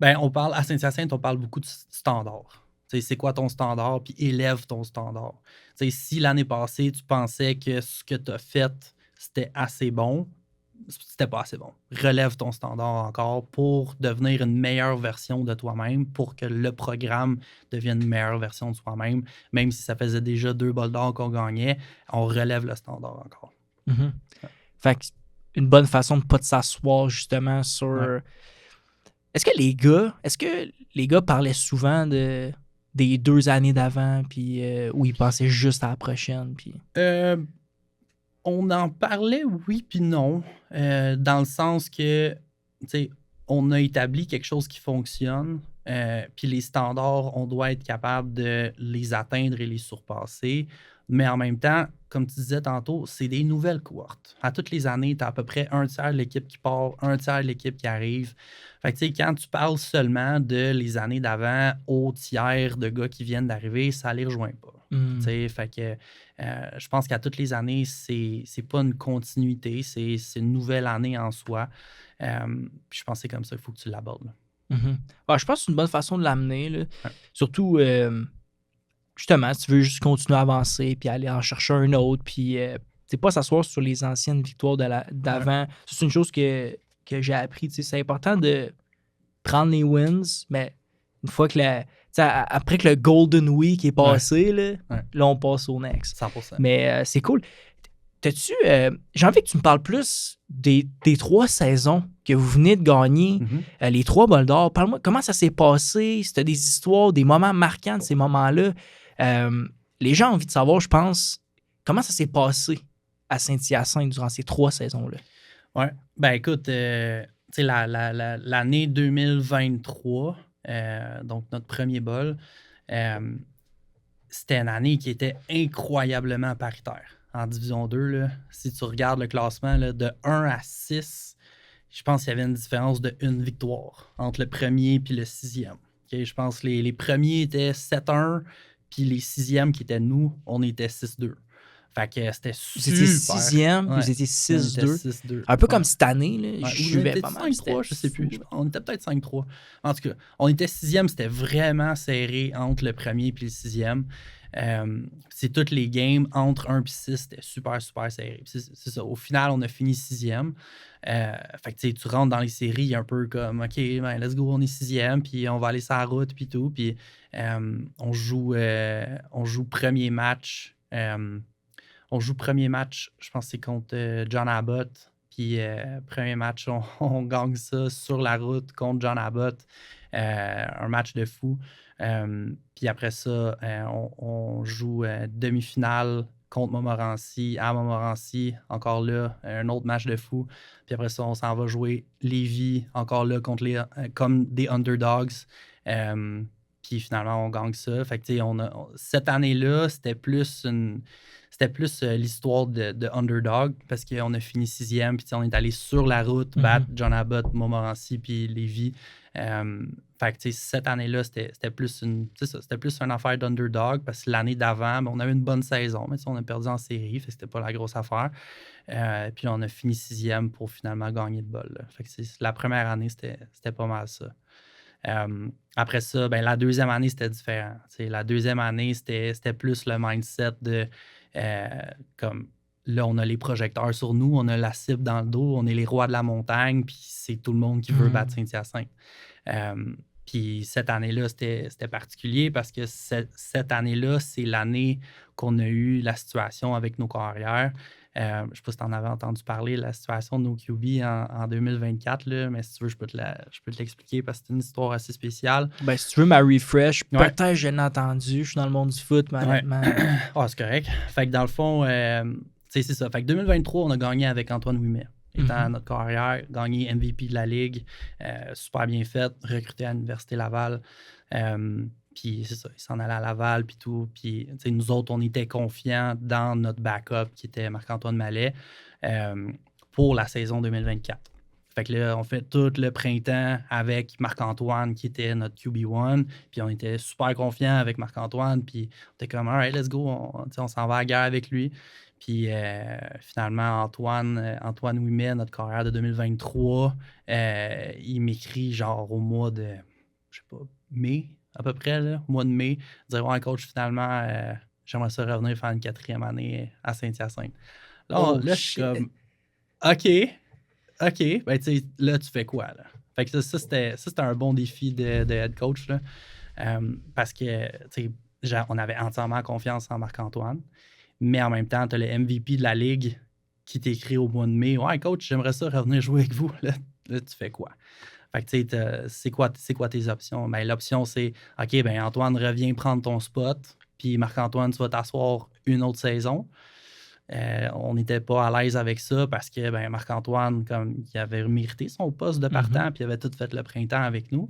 Ben, à Saint-Hyacinthe, on parle beaucoup de standard. C'est quoi ton standard, puis élève ton standard. Si l'année passée, tu pensais que ce que tu as fait, c'était assez bon, c'était pas assez bon. Relève ton standard encore pour devenir une meilleure version de toi-même, pour que le programme devienne une meilleure version de soi-même. Même si ça faisait déjà 2 bols d'or qu'on gagnait, on relève le standard encore. Mhm. Fait que une bonne façon de pas de s'asseoir justement sur... Ouais. Est-ce que les gars parlaient souvent des 2 années d'avant, puis où ils pensaient juste à la prochaine, puis... On en parlait, oui, puis non. Dans le sens que, tu sais, on a établi quelque chose qui fonctionne, puis les standards, on doit être capable de les atteindre et les surpasser. Mais en même temps, comme tu disais tantôt, c'est des nouvelles cohortes. À toutes les années, tu as à peu près un tiers de l'équipe qui part, un tiers de l'équipe qui arrive. Fait que, tu sais, quand tu parles seulement de les années d'avant au tiers de gars qui viennent d'arriver, ça les rejoint pas. Tu sais, fait que je pense qu'à toutes les années, c'est pas une continuité, c'est une nouvelle année en soi. Puis je pense que c'est comme ça qu'il faut que tu l'abordes. Mhm. Ouais, je pense que c'est une bonne façon de l'amener, là. Ouais. Surtout, justement, si tu veux juste continuer à avancer, puis aller en chercher un autre, puis c'est pas s'asseoir sur les anciennes victoires d'avant. Ouais. Ça, c'est une chose que j'ai appris. C'est important de prendre les wins, mais une fois que après que le Golden Week est passé, là, on passe au next. 100%. Mais c'est cool. J'ai envie que tu me parles plus des 3 saisons que vous venez de gagner, les 3 bols d'or. Parle-moi comment ça s'est passé, si tu as des histoires, des moments marquants de ces moments-là. Les gens ont envie de savoir, je pense, comment ça s'est passé à Saint-Hyacinthe durant ces 3 saisons-là. Ouais. Ben écoute, tu sais, l'année 2023, donc notre premier bol, c'était une année qui était incroyablement paritaire. En Division 2, là, si tu regardes le classement là, de 1 à 6, je pense qu'il y avait une différence de 1 victoire entre le premier et le 6e. Okay? Je pense que les premiers étaient 7-1, puis les 6e qui étaient nous, on était 6-2. Fait que c'était super. Vous étiez 6e, Ouais. vous étiez 6-2. 6-2. Un peu Ouais. comme cette année, là, Ouais. je suivais pas On mal. était 5-3, je sais plus. On était peut-être 5-3. En tout cas, on était 6e, c'était vraiment serré entre le premier et le 6e. C'est toutes les games entre 1 et 6, c'était super, super serré. C'est ça. Au final, on a fini 6e. Fait que tu rentres dans les séries un peu comme OK, ben, let's go, on est 6e, puis on va aller sur la route, puis tout. Puis on joue premier match. On joue premier match, je pense que c'est contre John Abbott. Puis premier match, on gagne ça sur la route contre John Abbott. Un match de fou. Puis après ça, on joue demi-finale contre Montmorency, à Montmorency, encore là, un autre match de fou. Puis après ça, on s'en va jouer Lévis, encore là, contre comme des underdogs. Puis finalement, on gagne ça. Fait que, cette année-là, c'était plus l'histoire de underdog parce qu'on a fini 6e, puis on est allé sur la route battre John Abbott, Montmorency, puis Lévis. Fait que cette année-là, c'était plus une affaire d'underdog parce que l'année d'avant, on avait une bonne saison, mais on a perdu en série, fait que c'était pas la grosse affaire. Puis on a fini 6e pour finalement gagner le bol. Là. Fait que la première année, c'était pas mal ça. Après ça, ben, la deuxième année, c'était différent. T'sais, la deuxième année, c'était plus le mindset de comme là, on a les projecteurs sur nous, on a la cible dans le dos, on est les rois de la montagne, puis c'est tout le monde qui veut battre Saint-Hyacinthe. Puis cette année-là, c'était particulier parce que cette année-là, c'est l'année qu'on a eu la situation avec nos carrières. Je ne sais pas si tu en avais entendu parler, la situation de nos QB en 2024, là, mais si tu veux, je peux te l'expliquer parce que c'est une histoire assez spéciale. Ben, si tu veux ma refresh, Ouais. peut-être je l'ai entendu. Je suis dans le monde du foot, mais honnêtement. Ah, c'est correct. Fait que dans le fond, c'est ça. Fait que 2023, on a gagné avec Antoine Ouimet. Étant notre carrière, gagné MVP de la Ligue, super bien fait, recruté à l'Université Laval. Puis c'est ça, il s'en allait à Laval, puis tout. Puis nous autres, on était confiants dans notre backup qui était Marc-Antoine Mallet pour la saison 2024. Fait que là, on fait tout le printemps avec Marc-Antoine qui était notre QB1. Puis on était super confiants avec Marc-Antoine. Puis on était comme, all right, let's go, on s'en va à la guerre avec lui. Puis finalement, Antoine Ouimet, notre carrière de 2023, il m'écrit genre au mois de, je sais pas, mai, à peu près, là, au mois de mai, dire, ouais, coach, finalement, j'aimerais ça revenir faire une 4e année à Saint-Hyacinthe. Là, je suis comme, OK, ben tu sais, là, tu fais quoi, là? Fait que ça c'était un bon défi de head coach, là, parce que, tu sais, on avait entièrement confiance en Marc-Antoine. Mais en même temps, tu as le MVP de la Ligue qui t'écrit au mois de mai. Ouais, coach, j'aimerais ça revenir jouer avec vous. Là tu fais quoi? Fait que tu sais, c'est quoi tes options? Ben, l'option, c'est OK, ben Antoine, reviens prendre ton spot. Puis Marc-Antoine, tu vas t'asseoir une autre saison. On n'était pas à l'aise avec ça parce que ben, Marc-Antoine, comme il avait mérité son poste de partant, puis il avait tout fait le printemps avec nous.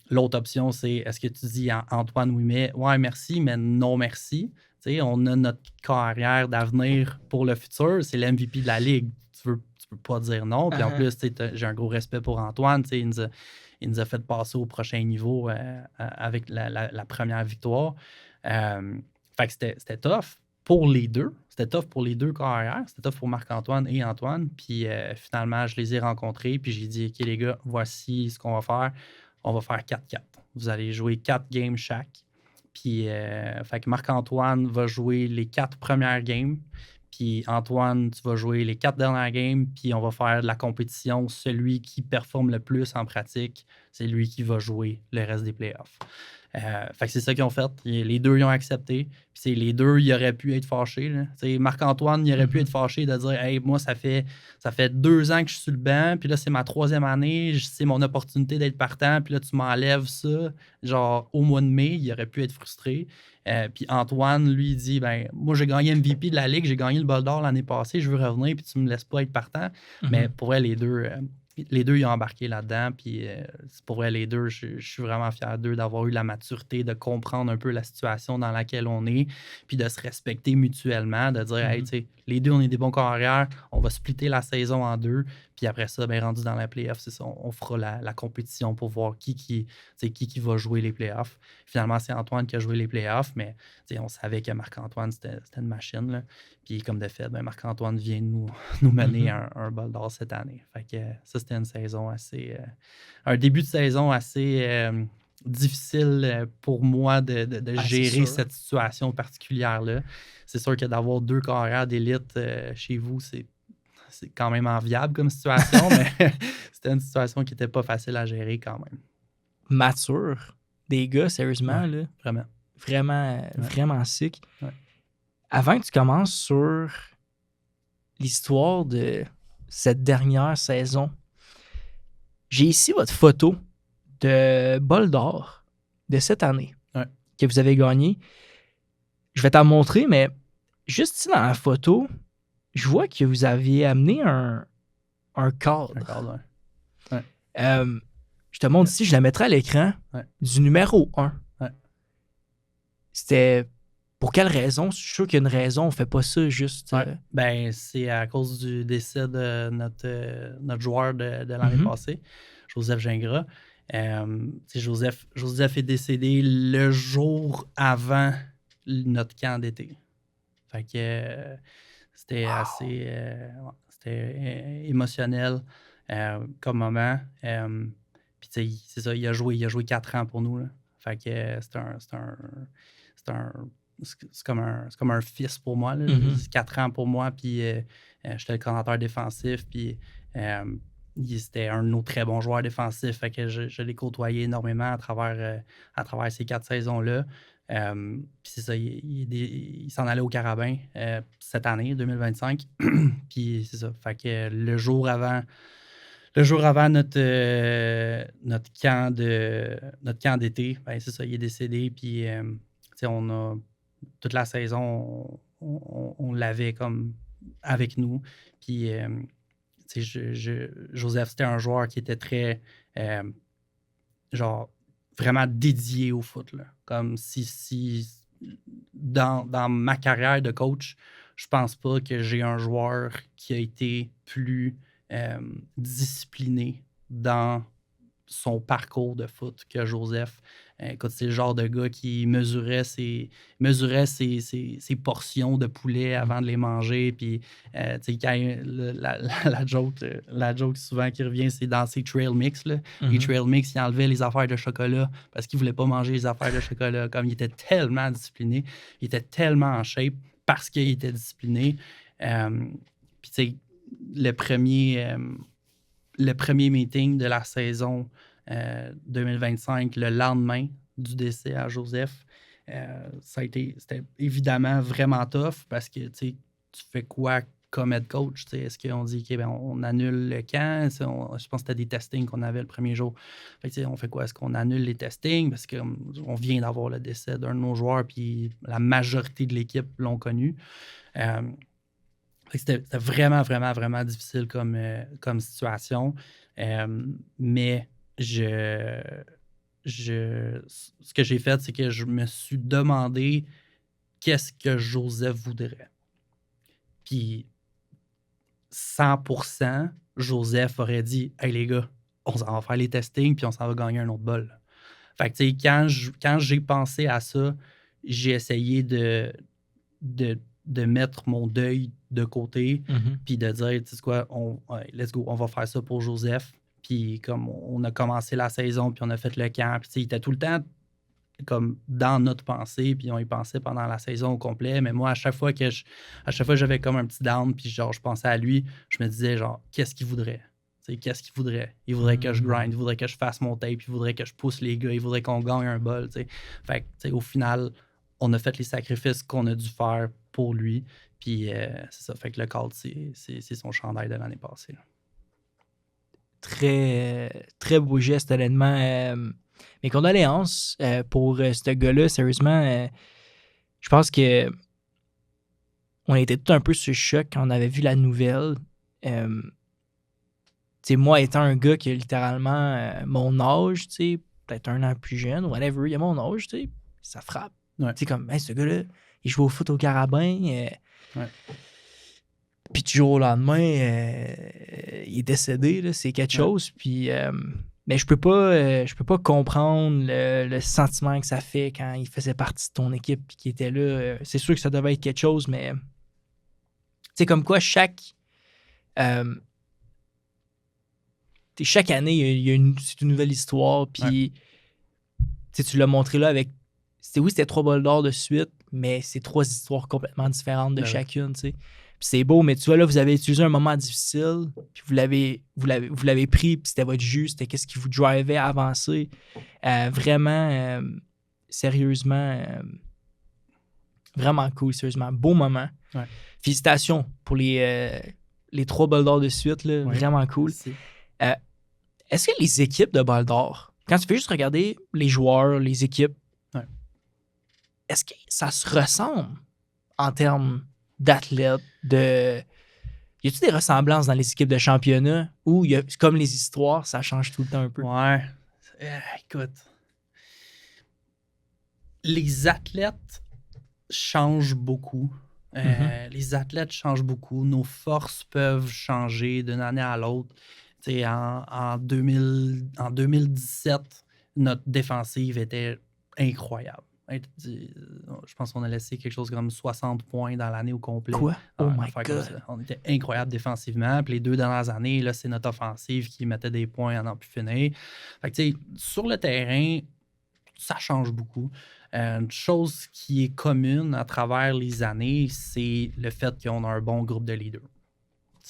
L'autre option, c'est est-ce que tu dis à Antoine Ouimet, ouais, merci, mais non merci. T'sais, on a notre carrière d'avenir pour le futur, c'est l'MVP de la Ligue. Tu peux pas dire non. Puis en plus, j'ai un gros respect pour Antoine. Il nous a fait passer au prochain niveau avec la première victoire. Fait que c'était tough pour les deux. C'était tough pour les deux carrières. C'était tough pour Marc-Antoine et Antoine. Puis finalement, je les ai rencontrés. Puis j'ai dit, OK, les gars, voici ce qu'on va faire. On va faire 4-4. Vous allez jouer 4 games chaque. Puis, fait que Marc-Antoine va jouer les 4 premières games. Puis, Antoine, tu vas jouer les 4 dernières games. Puis, on va faire de la compétition. Celui qui performe le plus en pratique, c'est lui qui va jouer le reste des playoffs. Fait que c'est ça qu'ils ont fait. Les deux, ils ont accepté. Puis les deux, ils auraient pu être fâchés. Marc-Antoine, il aurait pu être fâché de dire « Hey, moi, ça fait 2 ans que je suis sur le banc. Puis là, c'est ma 3e année. C'est mon opportunité d'être partant. Puis là, tu m'enlèves ça. » Genre, au mois de mai, il aurait pu être frustré. Puis Antoine, lui, il dit ben moi, j'ai gagné MVP de la Ligue. J'ai gagné le bol d'or l'année passée. Je veux revenir. Puis tu me laisses pas être partant. Mais pour vrai, les deux, ils ont embarqué là-dedans. Puis pour vrai, les deux, je suis vraiment fier d'eux d'avoir eu la maturité de comprendre un peu la situation dans laquelle on est, puis de se respecter mutuellement, de dire, hey, tu sais, les deux, on est des bons carrières, on va splitter la saison en 2, puis après ça, ben, rendu dans la playoff, c'est ça, on fera la compétition pour voir qui va jouer les playoffs. Finalement, c'est Antoine qui a joué les playoffs, mais on savait que Marc-Antoine, c'était une machine, là. Puis comme de fait, ben, Marc-Antoine vient nous mener un bol d'or cette année. Fait que ça, c'était une saison assez... un début de saison assez difficile pour moi de gérer cette situation particulière-là. C'est sûr que d'avoir 2 carrières d'élite chez vous, c'est quand même enviable comme situation, mais c'était une situation qui n'était pas facile à gérer quand même. Mature. Des gars, sérieusement, là. Vraiment. Vraiment sick. Ouais. Avant que tu commences sur l'histoire de cette dernière saison, j'ai ici votre photo de bol d'or de cette année que vous avez gagné. Je vais t'en montrer, mais juste ici dans la photo, je vois que vous aviez amené un cadre. Un cadre, ouais. Je te montre ici, je la mettrai à l'écran, du numéro 1. Ouais. C'était... Pour quelle raison? Je suis sûr qu'il y a une raison, on ne fait pas ça juste... Ben, c'est à cause du décès de notre joueur de l'année passée, Joseph Gingras. Joseph est décédé le jour avant notre camp d'été. Fait que c'était assez... c'était émotionnel comme moment. Puis tu sais, c'est ça, il a joué 4 ans pour nous, là. Fait que c'est comme un fils pour moi. Là. 4 ans pour moi, puis j'étais le coordinateur défensif. Puis c'était un de nos très bons joueurs défensifs. Fait que je l'ai côtoyé énormément à travers ces 4 saisons-là. Puis c'est ça, il s'en allait au Carabin cette année, 2025. Puis c'est ça. Fait que le jour avant notre camp d'été, ben c'est ça, il est décédé. Puis on a toute la saison, on l'avait comme avec nous. Puis Joseph, c'était un joueur qui était très genre vraiment dédié au foot. Là. Comme si dans ma carrière de coach, je pense pas que j'ai un joueur qui a été plus discipliné dans son parcours de foot que Joseph. Écoute, c'est le genre de gars qui mesurait ses portions de poulet avant de les manger. Puis, tu sais, la joke souvent qui revient, c'est dans ses trail mix. Là. Les trail mix, il enlevait les affaires de chocolat parce qu'il voulait pas manger les affaires de chocolat. Comme il était tellement discipliné, il était tellement en shape parce qu'il était discipliné. Puis, tu sais, le premier meeting de la saison 2025, le lendemain du décès à Joseph, c'était évidemment vraiment tough parce que tu fais quoi comme head coach? Est-ce qu'on dit on annule le camp? Je pense que c'était des testings qu'on avait le premier jour. Fait que, on fait quoi? Est-ce qu'on annule les testings? Parce qu'on vient d'avoir le décès d'un de nos joueurs, puis la majorité de l'équipe l'ont connu. C'était vraiment, vraiment, vraiment difficile comme situation. Mais ce que j'ai fait, c'est que je me suis demandé qu'est-ce que Joseph voudrait. Puis 100%, Joseph aurait dit « Hey les gars, on s'en va faire les testings puis on s'en va gagner un autre bol. » Fait que tu sais, quand j'ai pensé à ça, j'ai essayé de mettre mon deuil de côté, puis de dire, tu sais quoi, let's go, on va faire ça pour Joseph. Puis comme on a commencé la saison, puis on a fait le camp, puis il était tout le temps comme dans notre pensée, puis on y pensait pendant la saison au complet. Mais moi, à chaque fois j'avais comme un petit down, puis genre, je pensais à lui, je me disais, genre, qu'est-ce qu'il voudrait? Qu'est-ce qu'il voudrait? Il voudrait que je grind, il voudrait que je fasse mon tape, il voudrait que je pousse les gars, il voudrait qu'on gagne un bol. T'sais. Fait que, au final, on a fait les sacrifices qu'on a dû faire pour lui. Puis c'est ça. Fait que le cadre, c'est son chandail de l'année passée. Là. Très, très beau geste, honnêtement. Mes condoléances pour ce gars-là. Sérieusement, je pense que on était tout un peu sur le choc quand on avait vu la nouvelle. Moi, étant un gars qui a littéralement mon âge, peut-être un an plus jeune, whatever, il a mon âge, ça frappe. Ouais. Comme, hey, ce gars-là, il joue au foot au Carabin. Ouais. Puis du jour au lendemain, il est décédé, là, c'est quelque chose. Puis, mais je peux pas comprendre le sentiment que ça fait quand il faisait partie de ton équipe et qu'il était là. C'est sûr que ça devait être quelque chose, mais c'est comme quoi chaque année, c'est une nouvelle histoire. Puis tu l'as montré là avec. C'était 3 bols d'or de suite, mais c'est 3 histoires complètement différentes de chacune. Puis c'est beau, mais tu vois, là, vous avez utilisé un moment difficile, puis vous l'avez pris, puis c'était votre jus, c'était qu'est-ce qui vous drivait à avancer. Vraiment, sérieusement, vraiment cool, sérieusement. Beau moment. Ouais. Félicitations pour les 3 bols d'or de suite, là, vraiment cool. Est-ce que les équipes de bols d'or, quand tu fais juste regarder les joueurs, les équipes, est-ce que ça se ressemble en termes d'athlètes, y a-t-il des ressemblances dans les équipes de championnat ou comme les histoires, ça change tout le temps un peu? Ouais. Écoute. Les athlètes changent beaucoup. Les athlètes changent beaucoup. Nos forces peuvent changer d'une année à l'autre. En 2017, notre défensive était incroyable. Je pense qu'on a laissé quelque chose comme 60 points dans l'année au complet. Quoi? Oh my God! On était incroyable défensivement. Puis les 2 dernières années, là, c'est notre offensive qui mettait des points à n'en plus finir. Fait que, sur le terrain, ça change beaucoup. Une chose qui est commune à travers les années, c'est le fait qu'on a un bon groupe de leaders.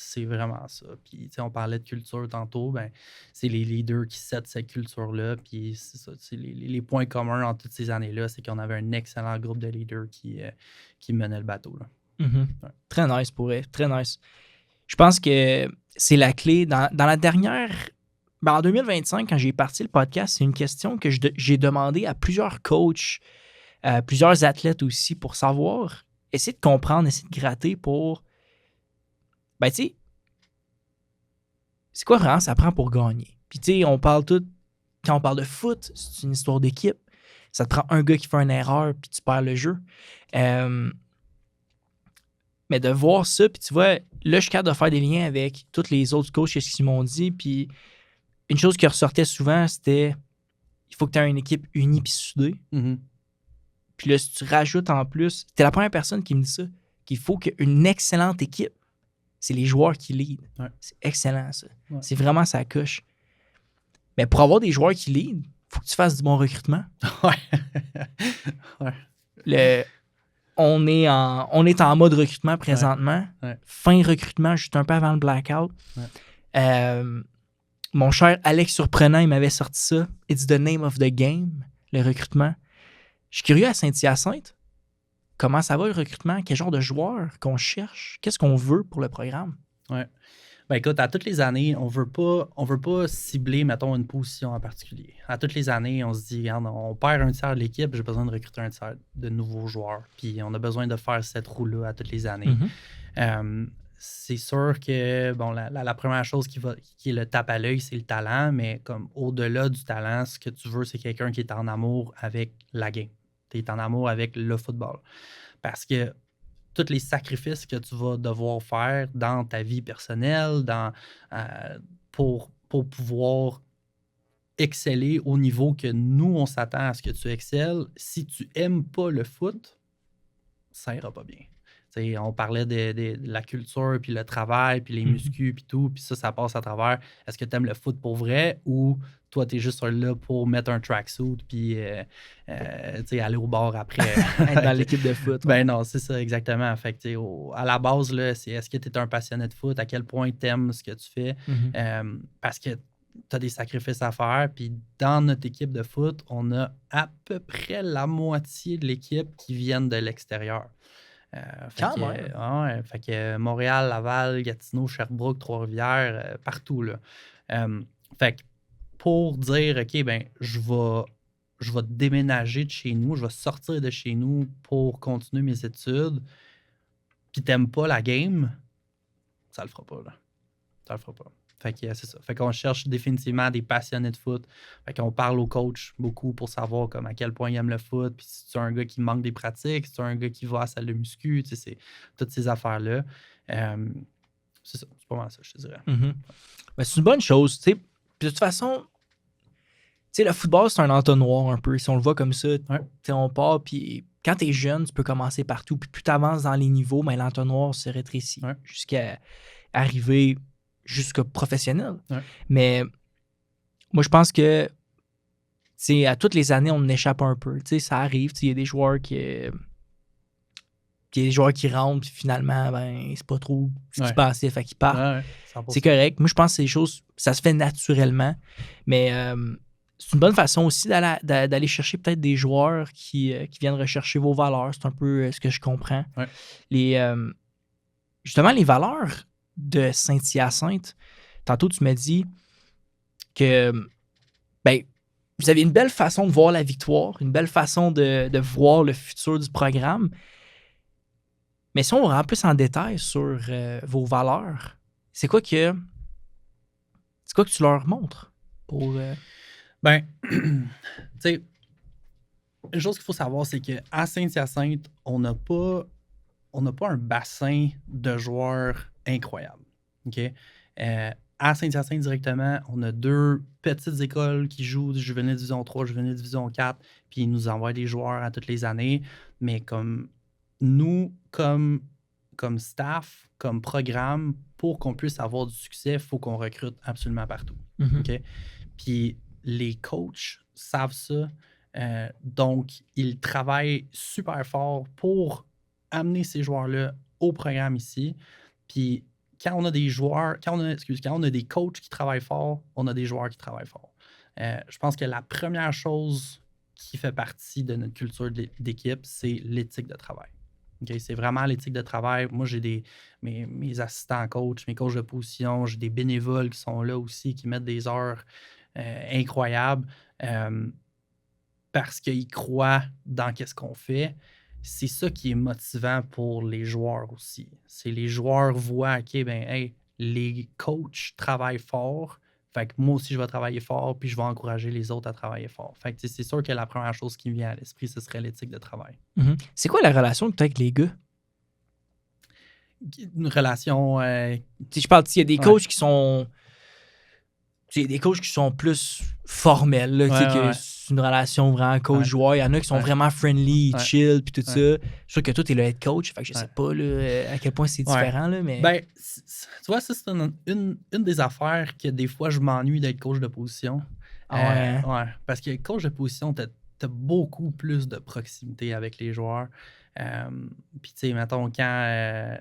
c'est vraiment ça. Puis, tu sais, on parlait de culture tantôt, ben, c'est les leaders qui settent cette culture-là. Puis, c'est ça, c'est les points communs en toutes ces années-là, c'est qu'on avait un excellent groupe de leaders qui menait le bateau, là. Mhm. Ouais. Très nice pour elle, très nice. Je pense que c'est la clé. Dans la dernière... Ben, en 2025, quand j'ai parti le podcast, c'est une question que j'ai demandé à plusieurs coachs, plusieurs athlètes aussi, pour savoir, essayer de comprendre, essayer de gratter pour... Ben, tu sais, c'est quoi vraiment ça prend pour gagner? Puis, tu sais, on parle tout... Quand on parle de foot, c'est une histoire d'équipe. Ça te prend un gars qui fait une erreur, puis tu perds le jeu. Mais de voir ça, puis tu vois, là, je suis capable de faire des liens avec tous les autres coachs et ce qu'ils m'ont dit, puis une chose qui ressortait souvent, c'était il faut que tu aies une équipe unie puis soudée. Mhm. Puis là, si tu rajoutes en plus, t'es la première personne qui me dit ça, qu'il faut qu'une excellente équipe, c'est les joueurs qui lead. Ouais. C'est excellent, ça. Ouais. C'est vraiment sa coche. Mais pour avoir des joueurs qui lead, il faut que tu fasses du bon recrutement. Ouais. On est en mode recrutement présentement. Ouais. Fin recrutement, juste un peu avant le blackout. Ouais. Mon cher Alex Surprenant, il m'avait sorti ça. It's the name of the game, le recrutement. Je suis curieux à Saint-Hyacinthe. Comment ça va le recrutement? Quel genre de joueurs qu'on cherche? Qu'est-ce qu'on veut pour le programme? Ouais. Ben écoute, à toutes les années, on veut pas cibler, mettons, une position en particulier. À toutes les années, on se dit, regarde, on perd un tiers de l'équipe, j'ai besoin de recruter un tiers de nouveaux joueurs. Puis on a besoin de faire cette roue-là à toutes les années. C'est sûr que, bon, la première chose qui est le tape à l'œil, c'est le talent, mais comme au-delà du talent, ce que tu veux, c'est quelqu'un qui est en amour avec la game. Tu es en amour avec le football. Parce que tous les sacrifices que tu vas devoir faire dans ta vie personnelle, pour pouvoir exceller au niveau que nous, on s'attend à ce que tu excelles, si tu n'aimes pas le foot, ça ira pas bien. T'sais, on parlait de la culture, puis le travail, puis les muscles, puis tout, puis ça passe à travers. Est-ce que tu aimes le foot pour vrai ou toi, tu es juste là pour mettre un tracksuit puis aller au bar après? Être dans l'équipe de foot. Ben non, c'est ça, exactement. Fait que, à la base, là, c'est est-ce que tu es un passionné de foot? À quel point tu aimes ce que tu fais? Parce que tu as des sacrifices à faire. Puis dans notre équipe de foot, on a à peu près la moitié de l'équipe qui viennent de l'extérieur. Fait que Montréal, Laval, Gatineau, Sherbrooke, Trois-Rivières, partout. Là. Fait que pour dire, OK, ben je vais déménager de chez nous, je vais sortir de chez nous pour continuer mes études, puis t'aimes pas la game, ça le fera pas, là. Ça le fera pas. Fait que c'est ça. Fait qu'on cherche définitivement des passionnés de foot. Fait qu'on parle aux coachs beaucoup pour savoir comme à quel point ils aiment le foot. Puis si tu es un gars qui manque des pratiques, si tu es un gars qui va à la salle de muscu, tu sais, c'est toutes ces affaires-là. C'est ça. C'est pas mal ça, je te dirais. Ben, c'est une bonne chose. T'sais. Puis de toute façon, le football, c'est un entonnoir un peu. Si on le voit comme ça, on part, puis quand tu es jeune, tu peux commencer partout. Puis plus tu avances dans les niveaux, ben, l'entonnoir se rétrécit jusqu'à arriver jusqu'au professionnel. Mais moi, je pense que à toutes les années, on échappe un peu. Ça arrive. Il y a des joueurs qui rentrent, puis finalement, ben, c'est pas trop ce qui se passait, fait qu'ils partent. C'est correct. Moi, je pense que c'est des choses, ça se fait naturellement. Mais c'est une bonne façon aussi d'aller chercher peut-être des joueurs qui viennent rechercher vos valeurs. C'est un peu ce que je comprends. Justement, les valeurs de Saint-Hyacinthe, tantôt, tu m'as dit que ben, vous avez une belle façon de voir la victoire, une belle façon de voir le futur du programme. Mais si on rentre plus en détail sur vos valeurs, c'est quoi que tu leur montres pour... Ben, tu sais, une chose qu'il faut savoir, c'est qu'à Saint-Hyacinthe, on n'a pas un bassin de joueurs incroyable. OK? À Saint-Hyacinthe, directement, on a 2 petites écoles qui jouent du juvénile division 3, juvénile division 4, puis ils nous envoient des joueurs à toutes les années. Mais comme nous, comme staff, comme programme, pour qu'on puisse avoir du succès, il faut qu'on recrute absolument partout. OK? Puis les coachs savent ça. Donc, ils travaillent super fort pour amener ces joueurs-là au programme ici. Puis quand on a des joueurs, quand on a des coachs qui travaillent fort, on a des joueurs qui travaillent fort. Je pense que la première chose qui fait partie de notre culture d'équipe, c'est l'éthique de travail. Okay? C'est vraiment l'éthique de travail. Moi, j'ai mes assistants coachs, mes coachs de position, j'ai des bénévoles qui sont là aussi, qui mettent des heures incroyables parce qu'ils croient dans ce qu'on fait. C'est ça qui est motivant pour les joueurs aussi. C'est les joueurs voient, OK, les coachs travaillent fort. Fait que moi aussi, je vais travailler fort, puis je vais encourager les autres à travailler fort. Fait que c'est sûr que la première chose qui me vient à l'esprit, ce serait l'éthique de travail. Mm-hmm. C'est quoi la relation que tu as avec les gars? Une relation... Je parle, il y a des coachs qui sont... Il y a des coachs qui sont plus formels. Là, c'est une relation vraiment coach-joueur. Il y en a qui sont vraiment friendly, chill, puis tout ça. Je suis sûr que toi, tu es le head coach. Fait que je sais pas là, à quel point c'est différent. Là, mais... tu vois, ça, c'est une des affaires que des fois, je m'ennuie d'être coach de position. Parce que coach de position, tu as beaucoup plus de proximité avec les joueurs. Puis, tu sais, mettons, quand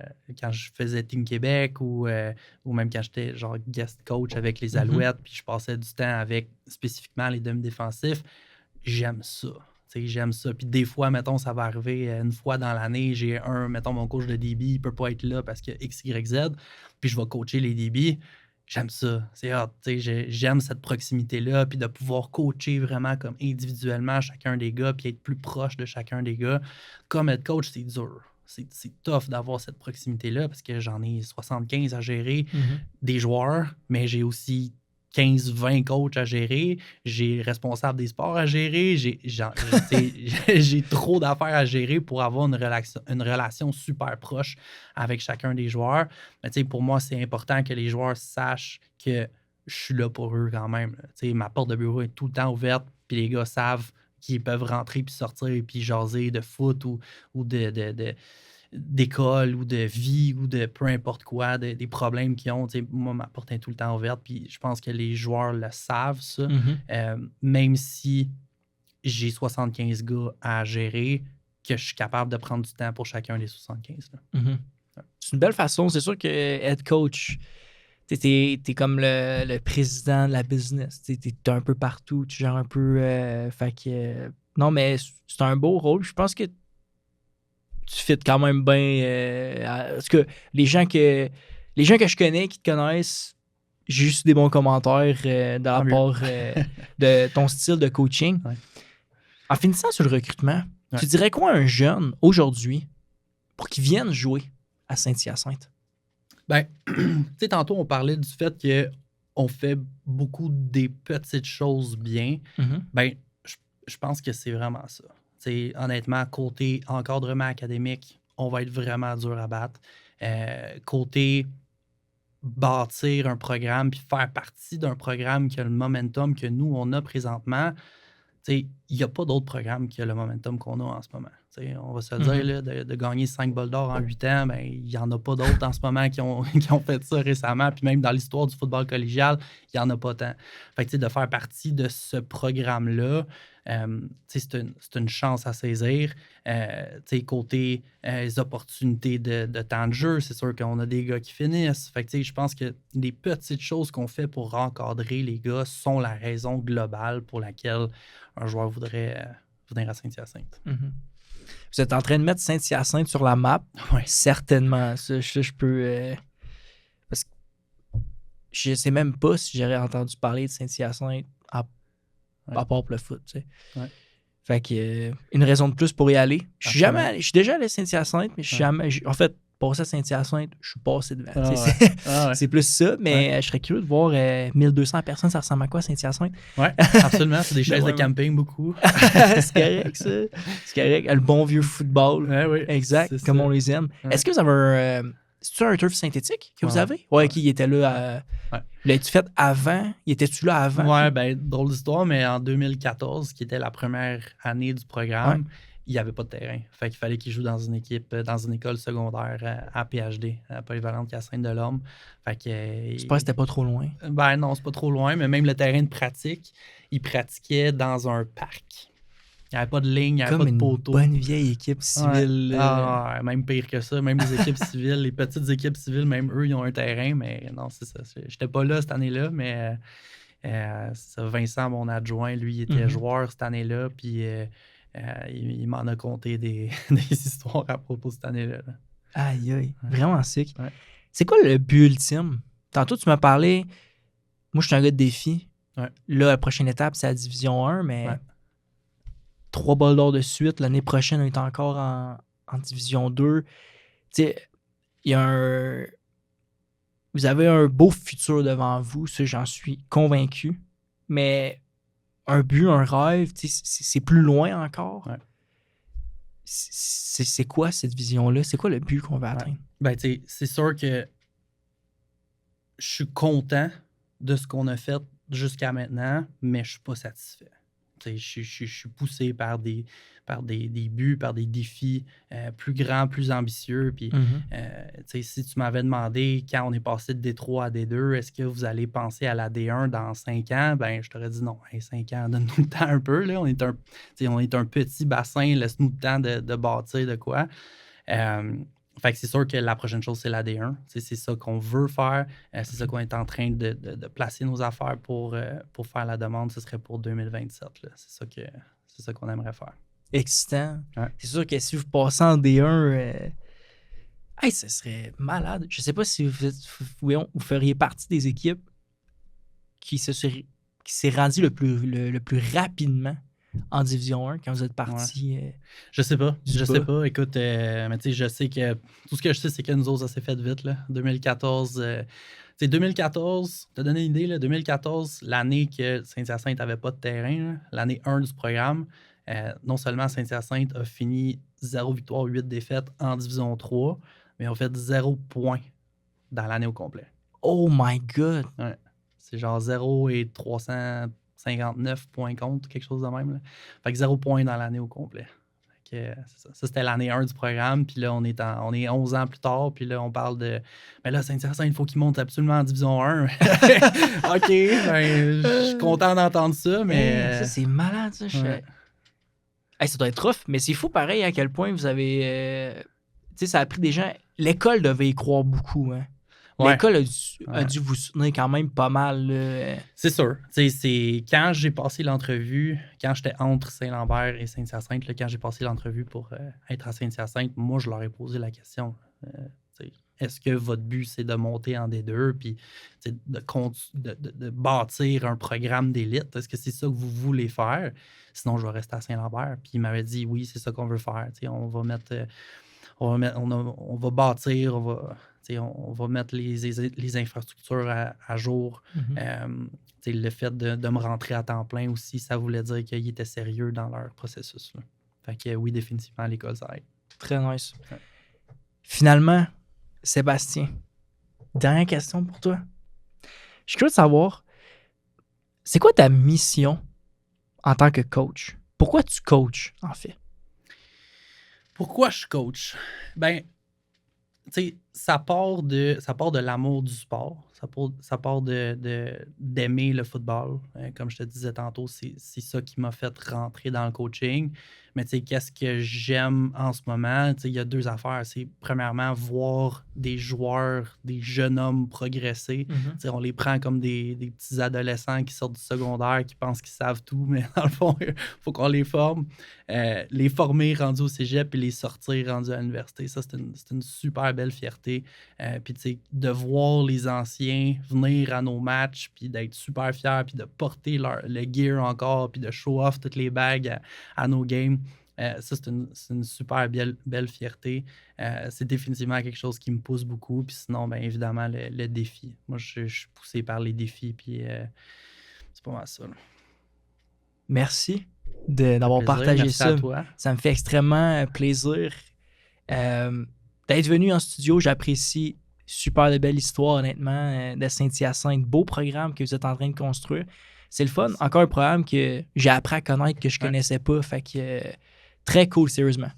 je faisais Team Québec ou même quand j'étais genre guest coach avec les Alouettes, puis je passais du temps avec spécifiquement les demi-défensifs, j'aime ça. Tu sais, j'aime ça. Puis des fois, mettons, ça va arriver une fois dans l'année, j'ai mettons, mon coach de DB, il peut pas être là parce que X, Y, Z, puis je vais coacher les DB. J'aime ça. C'est hot. J'aime cette proximité-là, puis de pouvoir coacher vraiment comme individuellement chacun des gars, puis être plus proche de chacun des gars. Comme être coach, c'est dur. C'est tough d'avoir cette proximité-là parce que j'en ai 75 à gérer des joueurs, mais j'ai aussi 15-20 coachs à gérer. J'ai responsable des sports à gérer. J'ai trop d'affaires à gérer pour avoir une relation super proche avec chacun des joueurs. Mais pour moi, c'est important que les joueurs sachent que je suis là pour eux quand même. Ma porte de bureau est tout le temps ouverte, puis les gars savent qu'ils peuvent rentrer puis sortir puis jaser de foot ou d'école ou de vie ou de peu importe quoi, des problèmes qu'ils ont. Moi, ma porte est tout le temps ouverte, puis je pense que les joueurs le savent, ça. Même si j'ai 75 gars à gérer, que je suis capable de prendre du temps pour chacun des 75. C'est une belle façon. C'est sûr que head coach, t'es comme le président de la business. T'es un peu partout, tu gères un peu. Non, mais c'est un beau rôle. Je pense que tu fites quand même bien. Parce que les gens que je connais, qui te connaissent, j'ai juste des bons commentaires de la part de ton style de coaching. En finissant sur le recrutement, tu dirais quoi à un jeune aujourd'hui pour qu'il vienne jouer à Saint-Hyacinthe? Tu sais, tantôt, on parlait du fait qu'on fait beaucoup des petites choses bien. Je pense que c'est vraiment ça. T'sais, honnêtement, côté encadrement académique, on va être vraiment dur à battre. Côté bâtir un programme puis faire partie d'un programme qui a le momentum que nous, on a présentement, il n'y a pas d'autre programme qui a le momentum qu'on a en ce moment. On va se le dire, là, de gagner 5 bols d'or en 8 ans, il n'y en a pas d'autres en ce moment qui ont fait ça récemment. Puis même dans l'histoire du football collégial, il n'y en a pas tant. Fait que, de faire partie de ce programme-là, c'est une chance à saisir. Côté les opportunités de temps de jeu, c'est sûr qu'on a des gars qui finissent. Fait que, je pense que les petites choses qu'on fait pour encadrer les gars sont la raison globale pour laquelle un joueur voudrait venir à Saint-Hyacinthe. Vous êtes en train de mettre Saint-Hyacinthe sur la map? Oui. Certainement. Ça, je peux... parce que je ne sais même pas si j'aurais entendu parler de Saint-Hyacinthe à part pour le foot. Tu sais. Fait que une raison de plus pour y aller. Je suis déjà allé à Saint-Hyacinthe, mais je suis jamais... En fait, passer à Saint-Hyacinthe, je suis passé devant. C'est plus ça, mais je serais curieux de voir 1200 personnes, ça ressemble à quoi Saint-Hyacinthe? Oui, absolument. C'est des chaises de camping, beaucoup. C'est correct, ça. C'est correct. Le bon vieux football. Oui, exact, comme on les aime. Est-ce que vous avez c'est-tu un turf synthétique que vous avez? Oui, qui était là. L'as-tu fait avant? Étais-tu là avant? Oui, drôle d'histoire, mais en 2014, qui était la première année du programme, il n'y avait pas de terrain. Fait qu'il fallait qu'il joue dans une équipe, dans une école secondaire à PhD, à Polyvalente Hyacinthe-de-l'Orme. Fait que... J'espère que c'était pas trop loin. Non, c'est pas trop loin, mais même le terrain de pratique, il pratiquait dans un parc. Il n'y avait pas de ligne, il n'y avait Comme pas de une poteau. bonne vieille équipe civile. Ouais, même pire que ça. Même les équipes civiles, les petites équipes civiles, même eux, ils ont un terrain. Mais non, c'est ça. J'étais pas là cette année-là, mais c'est ça, Vincent, mon adjoint, lui, il était joueur cette année-là. Puis il m'en a conté des histoires à propos de cette année-là. Là. Aïe, aïe. Vraiment sick. Ouais. C'est quoi le but ultime? Tantôt, tu m'as parlé. Moi, je suis un gars de défi. Ouais. Là, la prochaine étape, c'est la Division 1, mais 3 balles d'or de suite. L'année prochaine, on est encore en Division 2. Tu sais, il y a un... Vous avez un beau futur devant vous, ça, j'en suis convaincu. Mais un but, un rêve, tu sais, c'est plus loin encore. Ouais. C'est quoi cette vision-là? C'est quoi le but qu'on va atteindre? Ben, tu sais, c'est sûr que je suis content de ce qu'on a fait jusqu'à maintenant, mais je suis pas satisfait. Je suis poussé par des buts, par des défis plus grands, plus ambitieux. Puis, si tu m'avais demandé quand on est passé de D3 à D2, est-ce que vous allez penser à la D1 dans 5 ans? Ben, je t'aurais dit non. Hey, 5 ans, donne-nous le temps un peu. Là. On est un petit bassin, laisse-nous le temps de bâtir de quoi. Fait que c'est sûr que la prochaine chose, c'est la D1. C'est ça qu'on veut faire. C'est ça qu'on est en train de placer nos affaires pour faire la demande. Ce serait pour 2027. Là. C'est ça qu'on aimerait faire. Excitant. Ouais. C'est sûr que si vous passez en D1, ce serait malade. Je sais pas si vous feriez partie des équipes qui s'est rendu le plus rapidement en Division 1 quand vous êtes parti. Je sais pas. Écoute, mais tu sais, je sais que tout ce que je sais, c'est que nous autres, ça s'est fait vite. Là. 2014, 2014, t'as donné une idée, là, 2014, l'année que Saint-Hyacinthe n'avait pas de terrain, là, l'année 1 du programme, non seulement Saint-Hyacinthe a fini 0 victoire, 8 défaites en Division 3, mais on fait 0 points dans l'année au complet. Oh my God! Ouais. C'est genre 0 et 359 points contre, quelque chose de même. Là. Fait que 0 points dans l'année au complet. Fait que, c'est ça. Ça, c'était l'année 1 du programme. Puis là, on est 11 ans plus tard. Puis là, on parle de... Mais là, Saint-Hyacinthe, il faut qu'il monte absolument en Division 1. OK, ben, je suis content d'entendre ça, mais... Ça, c'est malade, ça. Ça doit être rough, mais c'est fou pareil à quel point vous avez... tu sais, ça a pris des gens... L'école devait y croire beaucoup, hein. L'école a dû vous soutenir quand même pas mal. C'est sûr. C'est quand j'ai passé l'entrevue, quand j'étais entre Saint-Lambert et Saint-Hyacinthe, là, quand j'ai passé l'entrevue pour être à Saint-Hyacinthe, moi, je leur ai posé la question. Est-ce que votre but, c'est de monter en D2 puis de bâtir un programme d'élite? Est-ce que c'est ça que vous voulez faire? Sinon, je vais rester à Saint-Lambert. Puis il m'avait dit, oui, c'est ça qu'on veut faire. On va bâtir, on va mettre les infrastructures à jour. Le fait de me rentrer à temps plein aussi, ça voulait dire qu'ils étaient sérieux dans leur processus. Là. Fait que oui, définitivement, l'école, ça aide. Très nice. Ouais. Finalement, Sébastien, dernière question pour toi. Je suis curieux de savoir, c'est quoi ta mission en tant que coach? Pourquoi tu coaches, en fait? Pourquoi je coach? Ben, tu sais, ça part de l'amour du sport. Ça part d'aimer le football. Comme je te disais tantôt, c'est ça qui m'a fait rentrer dans le coaching. Mais tu sais, qu'est-ce que j'aime en ce moment? Tu sais, il y a 2 affaires. C'est premièrement voir des joueurs, des jeunes hommes progresser. Tu sais, on les prend comme des petits adolescents qui sortent du secondaire, qui pensent qu'ils savent tout, mais dans le fond, il faut qu'on les forme. Les former rendus au cégep et les sortir rendus à l'université. Ça, c'est une super belle fierté. Puis tu sais, de voir les anciens venir à nos matchs, puis d'être super fiers, puis de porter le gear encore, puis de show off toutes les bagues à nos games. Ça, c'est une super belle fierté. C'est définitivement quelque chose qui me pousse beaucoup. Puis sinon, bien évidemment, le défi. Moi, je suis poussé par les défis, puis c'est pas mal ça. Là. Merci d'avoir partagé Merci ça. À toi. Ça me fait extrêmement plaisir d'être venu en studio. J'apprécie super de belles histoires, honnêtement, de Saint-Hyacinthe. Beau programme que vous êtes en train de construire. C'est le fun. Encore un programme que j'ai appris à connaître que je connaissais pas. Fait que très cool, sérieusement.